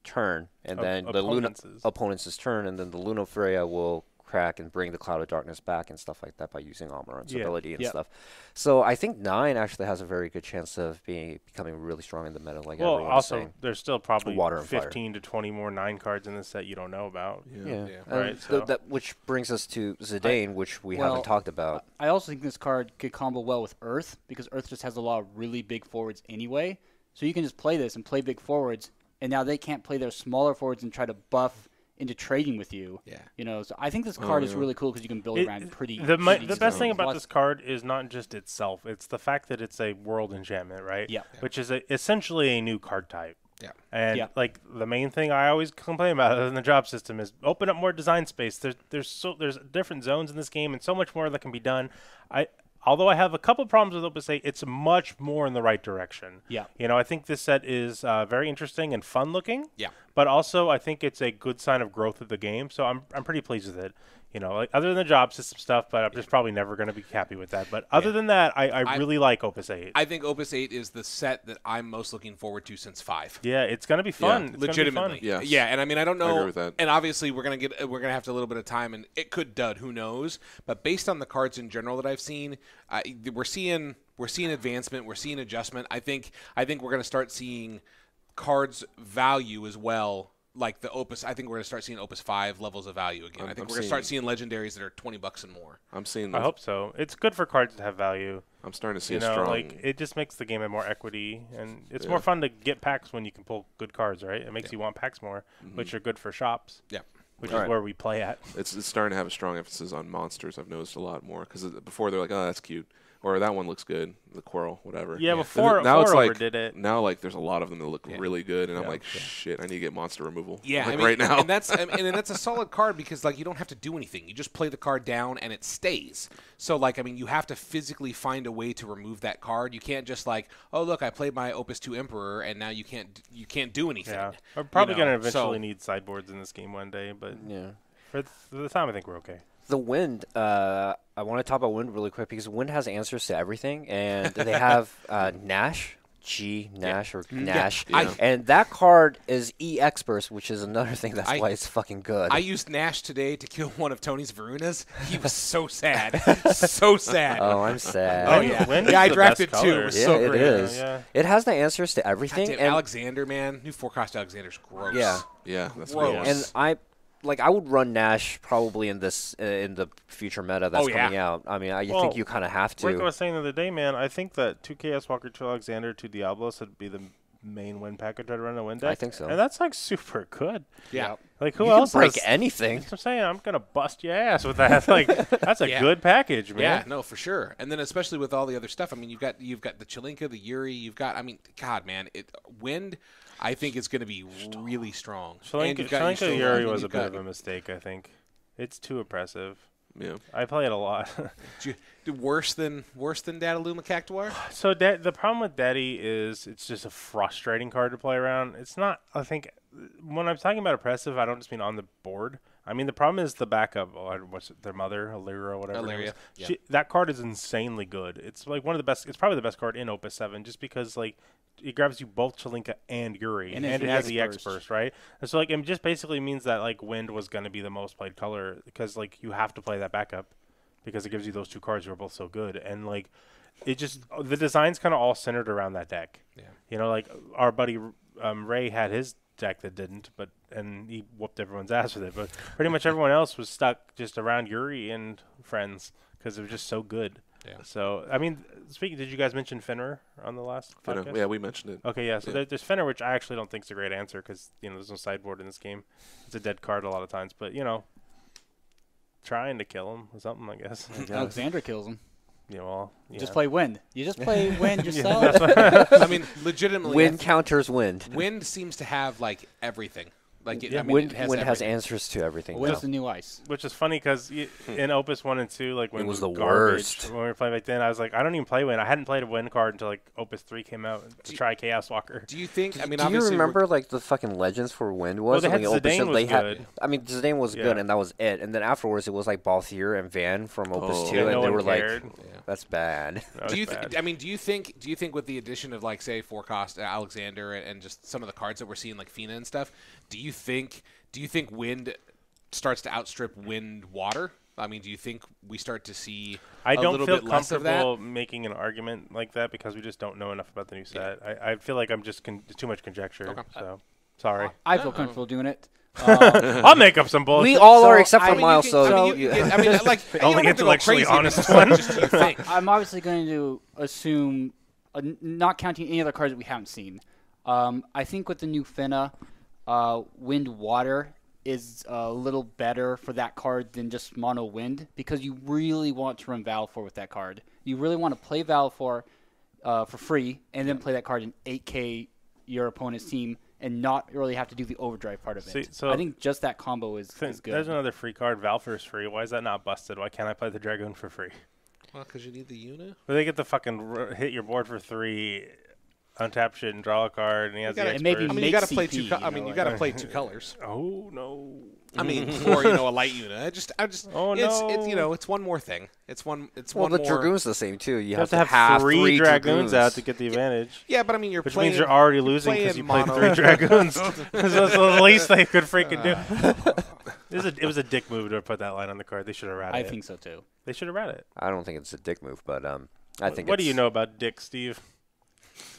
A: turn, and then the opponent's turn, and then the Luna Freya will crack and bring the Cloud of Darkness back and stuff like that by using Amarant's ability and stuff. So I think 9 actually has a very good chance of becoming really strong in the meta, like everyone was
B: also
A: saying.
B: there's still probably
A: Water and fire.
B: 15 to 20 more 9 cards in this set you don't know about.
A: Yeah.
B: Right, so-
A: Which brings us to Zidane, which we haven't talked about.
C: I also think this card could combo well with Earth because Earth just has a lot of really big forwards anyway. So you can just play this and play big forwards, and now they can't play their smaller forwards and try to buff into trading with you.
D: Yeah.
C: So I think this card is really cool because you can build around pretty.
B: The
C: easily.
B: best thing about
C: Plus-
B: this card is not just itself; it's the fact that it's a world enchantment, right?
C: Yeah.
B: Which is essentially a new card type.
D: Yeah.
B: And
C: Yeah.
B: like the main thing I always complain about in the job system is open up more design space. There's different zones in this game and so much more that can be done. Although I have a couple problems with Opus VIII, it's much more in the right direction.
C: Yeah.
B: I think this set is very interesting and fun looking.
D: Yeah.
B: but also I think it's a good sign of growth of the game. So I'm pretty pleased with it. You know, like other than the job system stuff, but I'm just probably never going to be happy with that. But other than that, I really like Opus 8.
D: I think Opus 8 is the set that I'm most looking forward to since 5.
B: Yeah, it's going to be fun.
E: Yeah,
B: It's
D: Legitimately,
B: gonna be fun.
E: Yes.
D: yeah. And I mean, I don't know.
E: I agree with that.
D: And obviously, we're gonna have to a little bit of time, and it could dud. Who knows? But based on the cards in general that I've seen, we're seeing advancement. We're seeing adjustment. I think we're gonna start seeing cards value as well. Like the Opus, I think we're going to start seeing Opus 5 levels of value again. I think we're going to start seeing legendaries that are $20 and more.
E: I'm seeing.
B: I hope so. It's good for cards to have value.
E: I'm starting to see
B: You
E: a
B: know,
E: strong.
B: like it just makes the game have more equity, and it's more fun to get packs when you can pull good cards, right? It makes you want packs more, which are good for shops.
D: Yeah.
B: Which is where we play at.
E: It's starting to have a strong emphasis on monsters. I've noticed a lot more because before they're like, oh, that's cute, or that one looks good, the Quirrell, whatever.
B: Yeah, before
E: now it's like
B: overdid it.
E: now like there's a lot of them that look really good, and I'm like, shit, I need to get monster removal.
D: Yeah,
E: like
D: I mean,
E: right now.
D: and that's a solid card because like you don't have to do anything. You just play the card down and it stays. So like I mean, you have to physically find a way to remove that card. You can't just like, oh look, I played my Opus 2 Emperor and now you can't do anything.
B: Yeah, we're probably going to eventually
D: so,
B: need sideboards in this game one day, but
A: Yeah.
B: for the time, I think we're okay.
A: The Wind, I want to talk about Wind really quick because Wind has answers to everything, and they have Nash, Nash, or Nash, and that card is EX burst, which is another thing that's why it's fucking good.
D: I used Nash today to kill one of Tony's Varunas. He was so sad, so sad.
A: Oh, I'm sad.
D: Oh yeah,
B: Wind is
D: I
B: the
D: drafted
B: best
D: 2.
B: color.
D: It was
A: Yeah,
D: so
A: it
D: great.
A: is.
B: Yeah.
A: It has the answers to everything.
D: Damn,
A: and
D: Alexander, man, new 4-cost Alexander's gross.
A: Yeah.
E: That's
D: Gross.
E: gross.
A: And I would run Nash probably in this in the future meta that's coming out. I mean, I think you kind of have to.
B: Like I was saying the other day, man, I think that 2 Chaos Walker, 2 Alexander, 2 Diablos would be the main win package I'd run a win deck.
A: I think so.
B: And that's like super good.
D: Yeah.
B: Like who
A: you
B: else
A: can break
B: has-
A: anything.
B: That's what I'm saying. I'm gonna bust your ass with that. Like that's a good package, man.
D: Yeah, no, for sure. And then especially with all the other stuff. I mean, you've got the Chelinka, the Yuri. You've got. I mean, God, man, Wind. I think is going to be really strong.
B: Shalinka Yuri was a bit of a mistake. I think it's too oppressive.
E: Yeah.
B: I play it a lot.
D: Worse than Dataluma Cactuar?
B: So the problem with Daddy is it's just a frustrating card to play around. It's not. I think when I'm talking about oppressive, I don't just mean on the board. I mean the problem is the backup. What's it, their mother, Illyria, whatever.
D: Illyria.
B: It is. That card is insanely good. It's like one of the best. It's probably the best card in Opus 7, just because like it grabs you both Chelinka and Yuri, and it has the X burst, right? And so like it just basically means that like Wind was going to be the most played color because like you have to play that backup because it gives you those 2 cards who are both so good, and like it just the design's kind of all centered around that deck.
D: Yeah.
B: You know, like our buddy Ray had his deck that didn't, and he whooped everyone's ass with it. But pretty much everyone else was stuck just around Yuri and friends because it was just so good.
D: Yeah.
B: So I mean, did you guys mention Fenrir on the last podcast?
E: Yeah, we mentioned it.
B: Okay, yeah. So there's Fenrir, which I actually don't think is a great answer because there's no sideboard in this game. It's a dead card a lot of times, but trying to kill him or something, I guess.
C: Alexander kills him.
B: Just
C: play Wind. You just play Wind yourself.
D: I mean, legitimately,
A: Wind counters Wind.
D: Wind seems to have like everything. Like
A: Wind
D: it has
A: has
D: everything.
A: answers to everything.
C: Wind's the new ice.
B: Which is funny because in Opus 1 and 2, like when
A: It was the
B: garbage,
A: worst.
B: when we were playing back then, I was like, I don't even play Wind. I hadn't played a Wind card until like Opus 3 came out to try Chaos Walker.
D: Do you think? I mean,
A: Do you
D: obviously,
A: remember like the fucking legends for Wind was?
B: they had
A: Like,
B: Zidane was good.
A: I mean, Zidane was
B: Yeah.
A: good, and that was it. And then afterwards, it was like Balthier and Van from Opus 2,
B: Yeah,
A: and
B: no
A: they
B: one
A: were
B: cared.
A: like, "That's bad."
B: That
D: Do
B: was
D: you?
B: bad.
D: I mean, do you think with the addition of like say 4-cost Alexander and just some of the cards that we're seeing like Fina and stuff, do you think Wind starts to outstrip Wind Water? I mean, do you think we start to see
B: I
D: a
B: don't
D: little
B: feel
D: bit less of that?
B: comfortable making an argument like that because we just don't know enough about the new set. I feel like I'm just too much conjecture.
D: Okay.
B: So sorry.
C: I feel comfortable doing it.
B: I'll make up some bullshit.
A: We all are
C: So,
A: except
C: I
A: for
C: mean,
A: Miles.
C: you
A: So
C: can-
A: yeah.
D: I mean, like you
B: Only
D: don't have to go
B: intellectually
D: crazy,
B: honest
D: but
B: one.
D: just do you think?
C: I'm obviously going to assume, not counting any other cards that we haven't seen. I think with the new Finna, Wind Water is a little better for that card than just mono Wind because you really want to run Valfor with that card. You really want to play Valfor for free and then play that card in 8K your opponent's team and not really have to do the overdrive part of it.
B: See, so
C: I think just that combo is good.
B: There's another free card. Valfyr's free. Why is that not busted? Why can't I play the Dragoon for free?
D: Well, because you need the unit.
B: But they get to fucking hit your board for 3 untap shit and draw a card, and he has the
C: gotta- and maybe
B: expert.
D: I mean, you got to
C: Make
D: play
C: CP,
D: two. I mean, you got to play two
C: like-
D: colors.
B: Oh no!
D: I mean, or a light unit. I just.
B: Oh,
D: it's
B: no.
D: it's one more thing. It's one. It's
A: Well,
D: one
A: the
D: more.
A: Dragoon's the same too. You
B: You
A: have
B: have to have three dragoons out to get the advantage.
D: Yeah, but I mean, you're
B: Which
D: playing.
B: means you're already losing because you
D: playing
B: played
D: mono.
B: 3 dragoons. That's the least they could freaking do. It was a dick move to put that line on the card. They should have ratted
C: I
B: it.
C: think so too.
B: They should have ratted it.
A: I don't think it's a dick move, but I think.
B: What do you
A: it's-
B: know about dick, Steve?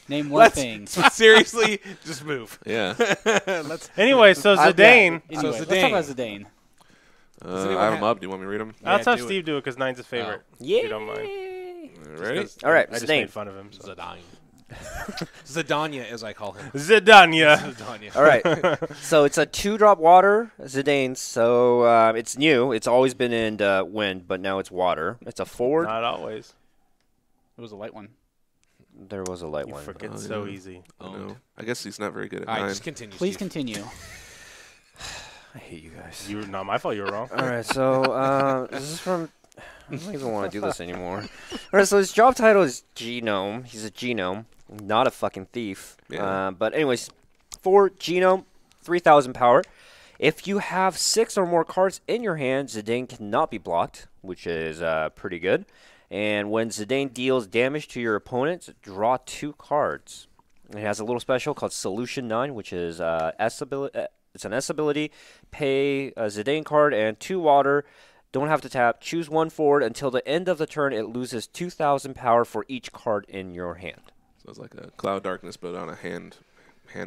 C: Name one thing.
D: Seriously, just move.
E: Yeah.
D: Let's.
B: Anyway, so Zidane.
C: Anyway,
D: So
C: let's talk about Zidane.
D: anyone
E: I have them
D: have-
E: up. Do you want me to read them?
D: Yeah,
B: Let's have
D: do it.
B: Steve do it because 9's his favorite.
A: Yeah.
B: If you don't mind.
E: Ready?
A: All right,
B: I just
A: Zidane.
B: made fun of him. So.
D: Zidane. Zidania, as I call him.
B: Zidania.
D: Zidania.
A: All right. So it's a 2-drop water Zidane. So it's new. It's always been in wind, but now it's water. It's a forward.
B: Not always.
C: It was a light one.
A: There was a light
B: You
A: one.
B: forget
E: Oh,
B: so
E: yeah.
B: easy.
E: I know. I guess he's not very good at
D: All right,
E: 9.
D: just continue.
C: Please
D: Steve.
C: continue.
A: I hate you guys.
B: You not my fault. You were wrong.
A: All right. So this is from. I don't even want to do this anymore. All right. So his job title is Genome. He's a genome, not a fucking thief.
E: Yeah.
A: But anyways, for Genome, 3,000 power. If you have 6 or more cards in your hand, Zidane cannot be blocked, which is pretty good. And when Zidane deals damage to your opponents, draw 2 cards. It has a little special called Solution 9, which is it's an S ability. Pay a Zidane card and 2 water. Don't have to tap. Choose 1 forward. Until the end of the turn, it loses 2,000 power for each card in your hand.
E: So it's like a Cloud Darkness, but on a hand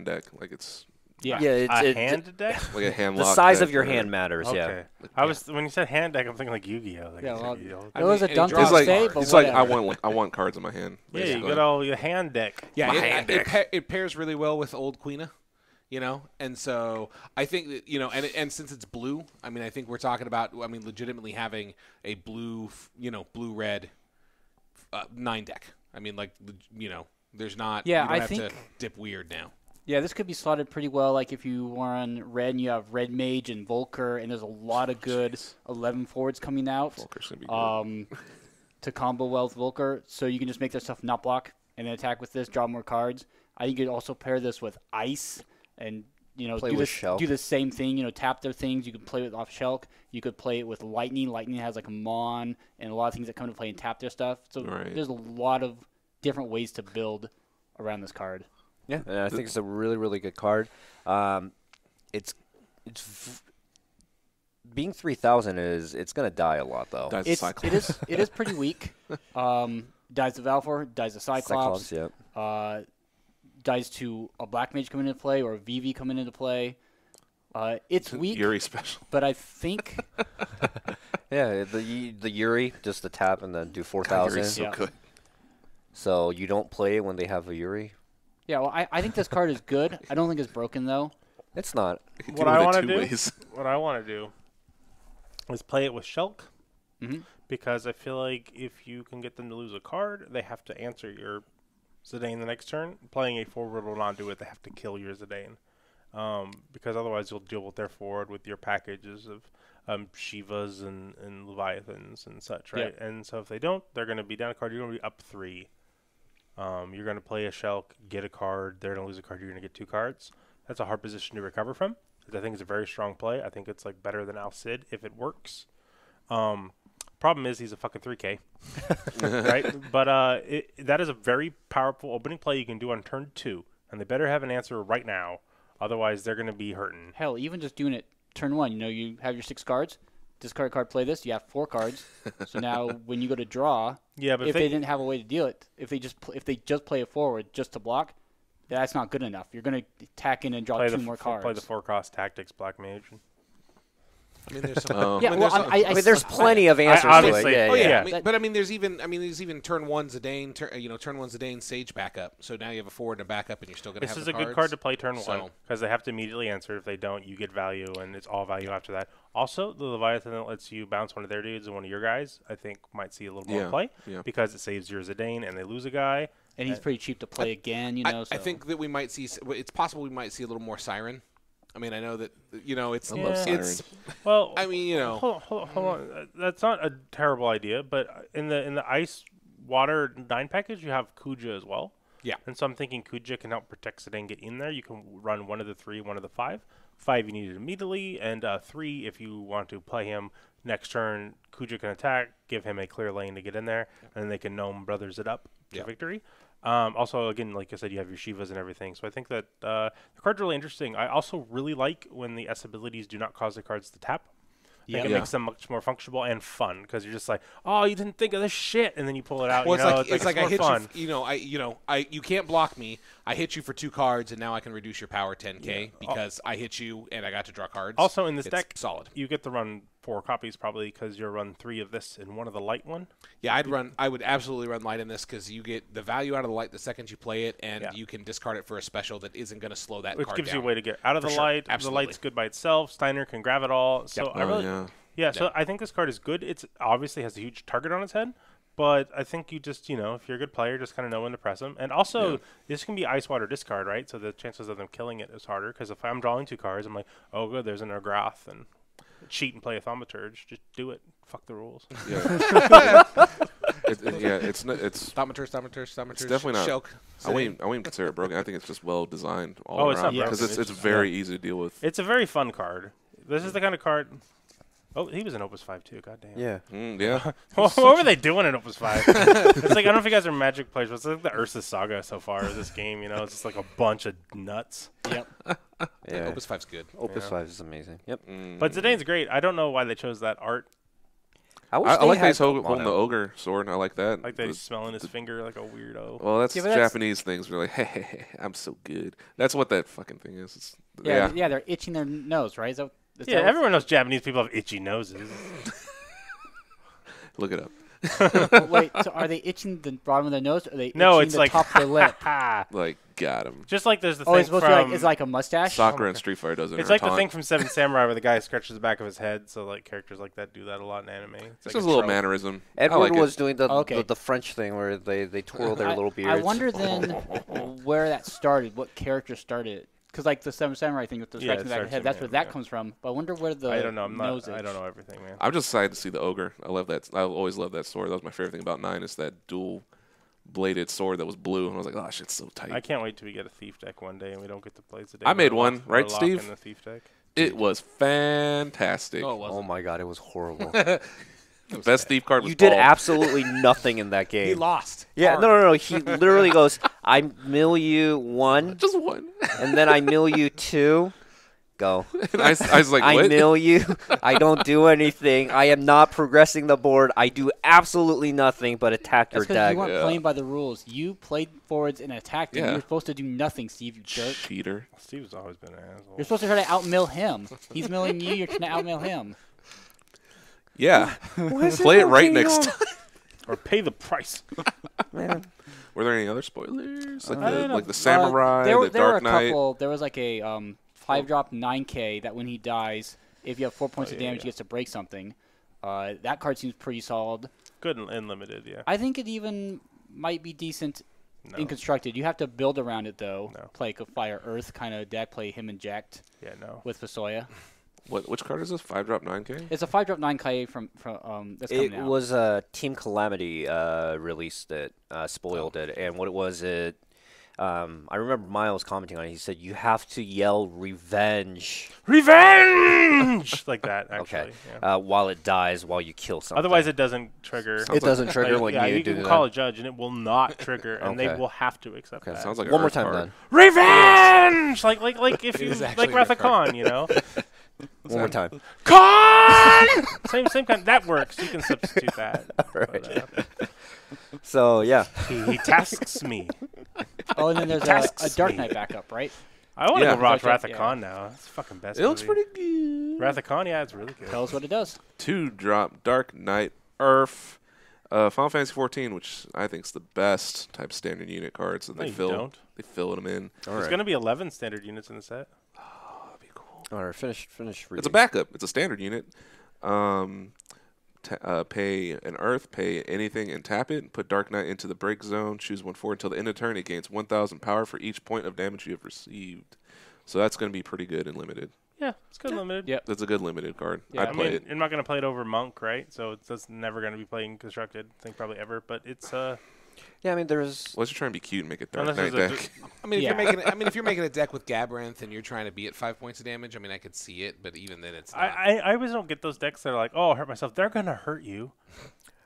E: deck. Like it's
C: Yeah.
A: Yeah, it's
B: A hand deck?
E: like a hand
A: the
E: lock
A: size
E: deck
A: of your
E: or-
A: hand matters. Yeah.
B: Okay. I was when you said hand deck, I'm thinking like Yu-Gi-Oh. Like
C: Yeah, well,
B: Yu-Gi-Oh.
C: It was a
D: and he
C: dunk
D: draws
E: It's like
C: say, but
E: it's like
C: whatever.
E: I want cards in my hand.
B: Yeah, you
E: basically.
B: got all your hand deck.
D: Yeah,
E: My hand deck.
D: it pairs really well with Old Queena, and so I think that, and since it's blue, I mean, I think we're talking about, legitimately having a blue, blue-red 9 deck. I mean, there's not,
C: Yeah,
D: you don't
C: I
D: have to
C: think-
D: dip weird now.
C: Yeah, this could be slotted pretty well. Like if you were on red and you have Red Mage and Volker, and there's a lot of good 11 forwards coming out
E: Volker's gonna be good.
C: to combo well with Volker. So you can just make their stuff not block and then attack with this, draw more cards. I think you could also pair this with Ice and
A: Play with Shell.
C: do the same thing. Tap their things. You could play it off Shell. You could play it with Lightning. Lightning has like a Mon and a lot of things that come to play and tap their stuff. So
E: Right.
C: there's a lot of different ways to build around this card.
A: Yeah, and I think it's a really, really good card. Being 3,000 it's gonna die a lot though.
E: Dies the Cyclops.
C: It is pretty weak. Dies the Valfor, dies the Cyclops,
A: yeah.
C: dies to a Black Mage coming into play or a VV coming into play. It's weak,
E: Yuri special.
C: but I think
A: Yeah, the Yuri, just the tap and then do
E: God,
A: 4,000.
E: Yuri's so
C: Yeah.
E: good.
A: So you don't play it when they have a Yuri?
C: yeah. Well, I think this card is good. I don't think it's broken though.
A: It's not.
E: You can
B: What
E: do
B: I
E: it
B: want to
E: two
B: do,
E: ways.
B: what I want to do, is play it with Shulk,
C: Mhm.
B: because I feel like if you can get them to lose a card, they have to answer your Zidane the next turn. Playing a forward will not do it. They have to kill your Zidane, because otherwise you'll deal with their forward with your packages of Shivas and Leviathans and such, right? And so if they don't, they're going to be down a card. You're going to be up 3. You're going to play a Shulk, get a card. They're going to lose a card. You're going to get 2 cards. That's a hard position to recover from. I think it's a very strong play. I think it's like better than Al Cid if it works. Problem is he's a fucking 3K, right? But that is a very powerful opening play you can do on turn 2, and they better have an answer right now. Otherwise, they're going to be hurting.
C: Hell, even just doing it turn 1. You have your 6 cards. Discard a card, play this. You have 4 cards. So now when you go to draw,
B: Yeah, but
C: if they didn't have a way to deal it, if they just play it forward just to block, that's not good enough. You're going to tack in and draw
B: play
C: 2 more cards.
B: play the 4-cost tactics Black Mage.
D: I mean, there's some.
E: Oh.
C: Yeah,
D: I mean,
C: well,
D: there's some-
A: I mean, there's plenty of answers to
B: honestly-
A: it. Yeah,
B: oh,
A: yeah.
B: yeah.
D: I mean, there's even turn 1 Zidane, turn 1 Zidane Sage backup. So now you have a forward and a backup, and you're still going to have
B: This is
D: the
B: a
D: cards.
B: good card to play turn 1
D: So-
B: because they have to immediately answer. If they don't, you get value, and it's all value after that. Also, the Leviathan that lets you bounce one of their dudes and one of your guys, I think might see a little more
E: Yeah,
B: play
E: yeah.
B: because it saves your Zidane and they lose a guy.
C: And he's pretty cheap to play again,
D: I
C: so.
D: think that we might see. It's possible we might see a little more Siren. I mean, I know that it's.
E: I love
D: it's.
B: Well,
D: I mean,
B: hold on. That's not a terrible idea, but in the ice water 9 package, you have Kuja as well.
D: Yeah.
B: And so I'm thinking Kuja can help protect Zidane, get in there. You can run one of the 3, one of the 5. 5 you need it immediately, and 3 if you want to play him next turn. Kuja can attack, give him a clear lane to get in there, and then they can Gnome Brothers it up to victory. Also, again, like I said, you have your Shivas and everything. So I think that the card's really interesting. I also really like when the S abilities do not cause the cards to tap. I think it makes them much more functional and fun because you're just like, oh, you didn't think of this shit, and then you pull it out.
D: Well,
B: it's like
D: I hit
B: fun.
D: you can't block me. I hit you for 2 cards, and now I can reduce your power 10k because I hit you and I got to draw cards.
B: Also, in this deck,
D: solid.
B: You get to run 4 copies probably because you'll run 3 of this and 1 of the light one.
D: Yeah, I would absolutely run light in this because you get the value out of the light the second you play it, and you can discard it for a special that isn't going to slow that
B: Which
D: card
B: gives
D: down.
B: you a way to get out of the light.
D: Absolutely.
B: The light's good by itself. Steiner can grab it all. So I really, so I think this card is good. It's obviously has a huge target on its head, but I think you just, if you're a good player, just kind of know when to press them. And also, this can be ice water discard, right? So the chances of them killing it is harder because if I'm drawing 2 cards, I'm like, oh, good, there's an Agrath and cheat and play a Thaumaturge. Just do it. Fuck the rules.
E: Yeah. It's
D: Thaumaturge.
E: It's definitely not.
D: Shulk,
E: I wouldn't even consider it broken. I think it's just well designed all
B: Oh, it's
E: around
B: not
E: because
B: broken.
E: it's very easy to deal with.
B: It's a very fun card. This is the kind of card. Oh, he was in Opus 5 too. God damn.
A: Yeah.
E: Yeah.
B: What were they doing in Opus 5? It's like, I don't know if you guys are Magic players, but it's like the Ursa Saga so far of this game. It's just like a bunch of nuts.
C: Yep.
A: Yeah.
D: Opus 5's good.
A: Opus 5 is amazing. Yep.
B: But Zidane's great. I don't know why they chose that art.
A: I
E: I like that he's
A: had
E: holding the ogre sword. I like that.
B: Like that he's smelling his finger like a weirdo.
E: Well, that's
C: Yeah, but that's-
E: Japanese things. We're like, hey, I'm so good. That's what that fucking thing is. It's,
C: Yeah, they're itching their nose, right? Is
B: Yeah,
C: that
B: everyone knows Japanese people have itchy noses.
E: Look it up.
C: Wait, so are they itching the bottom of their nose, or are they
B: No,
C: itching
B: it's
C: the
B: like
C: top of their lip?
E: Like, got him.
B: Just like there's the
C: Oh,
B: thing
C: it's supposed
B: from
C: to be like it's like a mustache.
E: Sakura and Street Fighter does it.
B: it's like the thing from Seven Samurai where the guy scratches the back of his head. So like characters like that do that a lot in anime. It's
E: It's
B: like
E: just a little
B: trope.
E: mannerism.
A: Edward
E: I like
A: was
E: it.
A: doing the French thing where they twirl their little beards.
C: I wonder then where that started. What character started it? Because like the Seven Samurai thing with the
B: Yeah,
C: scratching
B: it
C: the back of the
B: starts
C: head,
B: from
C: that's
B: him,
C: where that
B: yeah.
C: comes from. But I wonder where the
B: I don't know.
C: nose
B: I
C: is.
B: don't know everything, man.
E: I'm just excited to see the ogre. I love that. I always loved that sword. That was my favorite thing about 9 is that dual bladed sword that was blue. And I was like, oh, shit's so tight.
B: I can't wait till we get a thief deck one day and we don't get to play Zidane.
E: I made
B: We're
E: one,
B: locked-
E: right,
B: we're locked
E: Steve?
B: in the thief deck.
E: It was fantastic.
D: Oh, it wasn't.
A: Oh my god, it was horrible.
E: The best thief card was
A: You did
E: Paul.
A: absolutely nothing in that game.
D: He lost.
A: Yeah,
D: Hard.
A: no. He literally goes, I mill you 1,
E: Just one.
A: and then I mill you 2. Go.
E: And I was like,
A: I
E: what?
A: mill you. I don't do anything. I am not progressing the board. I do absolutely nothing but attack your
C: That's because
A: deck.
C: you weren't
E: Yeah.
C: playing by the rules. You played forwards and attacked, and
E: Yeah.
C: you were supposed to do nothing, Steve. You jerk.
E: Cheater.
B: Steve's always been an asshole.
C: You're supposed to try to outmill him. He's milling you. You're trying to outmill him.
E: Yeah. Play it right next time.
B: Or pay the price.
A: Man.
E: Were there any other spoilers? Like,
B: I don't know.
E: like the Samurai,
C: there were
E: the Dark
C: a
E: Knight?
C: couple. There was like a 5-drop 9K that when he dies, if you have 4 points of damage, he gets to break something. That card seems pretty solid.
B: Good and limited, yeah.
C: I think it even might be decent
B: No.
C: in constructed. You have to build around it though.
B: No.
C: Play like a Fire Earth kind of deck. Play him inject
B: Yeah, no.
C: with Fasoya.
E: Which card is this? 5-drop 9K?
C: It's a 5-drop 9K from that's coming
A: It
C: out.
A: was Team Calamity released it, spoiled it, and what it was, I remember Miles commenting on it. He said, you have to yell revenge.
B: Revenge! Like that, actually.
A: Okay.
B: Yeah.
A: While it dies, while you kill something.
B: Otherwise, it doesn't trigger.
E: Sounds
A: it doesn't trigger
B: Like,
A: when
B: yeah,
A: you
B: you
A: do
B: can
A: that.
B: call a judge, and it will not trigger, and they
A: Okay.
B: will have to accept
E: Okay,
B: that.
E: sounds like
A: One more
E: Earth
A: time
E: card.
A: then.
B: Revenge! Like if you
D: is
B: like
D: actually
B: Wrath
D: a
B: of
D: card.
B: Khan, you know.
A: One more time.
B: Khan! same kind. That works. You can substitute that.
A: Right.
B: But,
A: So, yeah.
B: he tasks me.
C: Oh, and then there's a
B: tasks
C: Dark
B: me.
C: Knight backup, right?
B: I want to
E: Yeah.
B: go watch
C: Dark
B: Wrath
C: Knight,
B: of
C: yeah.
B: Khan now. It's the fucking best.
E: It looks
B: movie.
E: pretty good.
B: Wrath of Khan, yeah, it's really good.
C: Tell us what it does.
E: 2-drop Dark Knight Earth. Final Fantasy 14, which I think is the best type of standard unit cards, and
B: No,
E: they
B: you
E: fill
B: don't.
E: them in.
A: All
B: There's
A: right.
B: going to be 11 standard units in the set.
E: That'd be cool.
A: All right, finish reading.
E: It's a backup. It's a standard unit. Pay an Earth, pay anything, and tap it. Put Dark Knight into the break zone. Choose 1/4 until the end of turn. It gains 1,000 power for each point of damage you have received. So that's going to be pretty good and limited.
B: Yeah, it's good limited.
C: Yep.
E: That's a good limited card.
C: Yeah,
E: I'd
B: I
E: play
B: mean,
E: it.
B: I'm not going to play it over Monk, right? So it's never going to be played in constructed. I think probably ever. But it's
A: Yeah, I mean, there's.
E: Unless you're trying to be cute and make a Dark
B: Unless
E: Knight
B: it's a
E: deck.
D: I mean, if
C: Yeah.
D: you're making a deck with Gabrath and you're trying to be at 5 points of damage, I mean, I could see it, but even then, it's not.
B: I always don't get those decks that are like, oh, I'll hurt myself. They're gonna hurt you,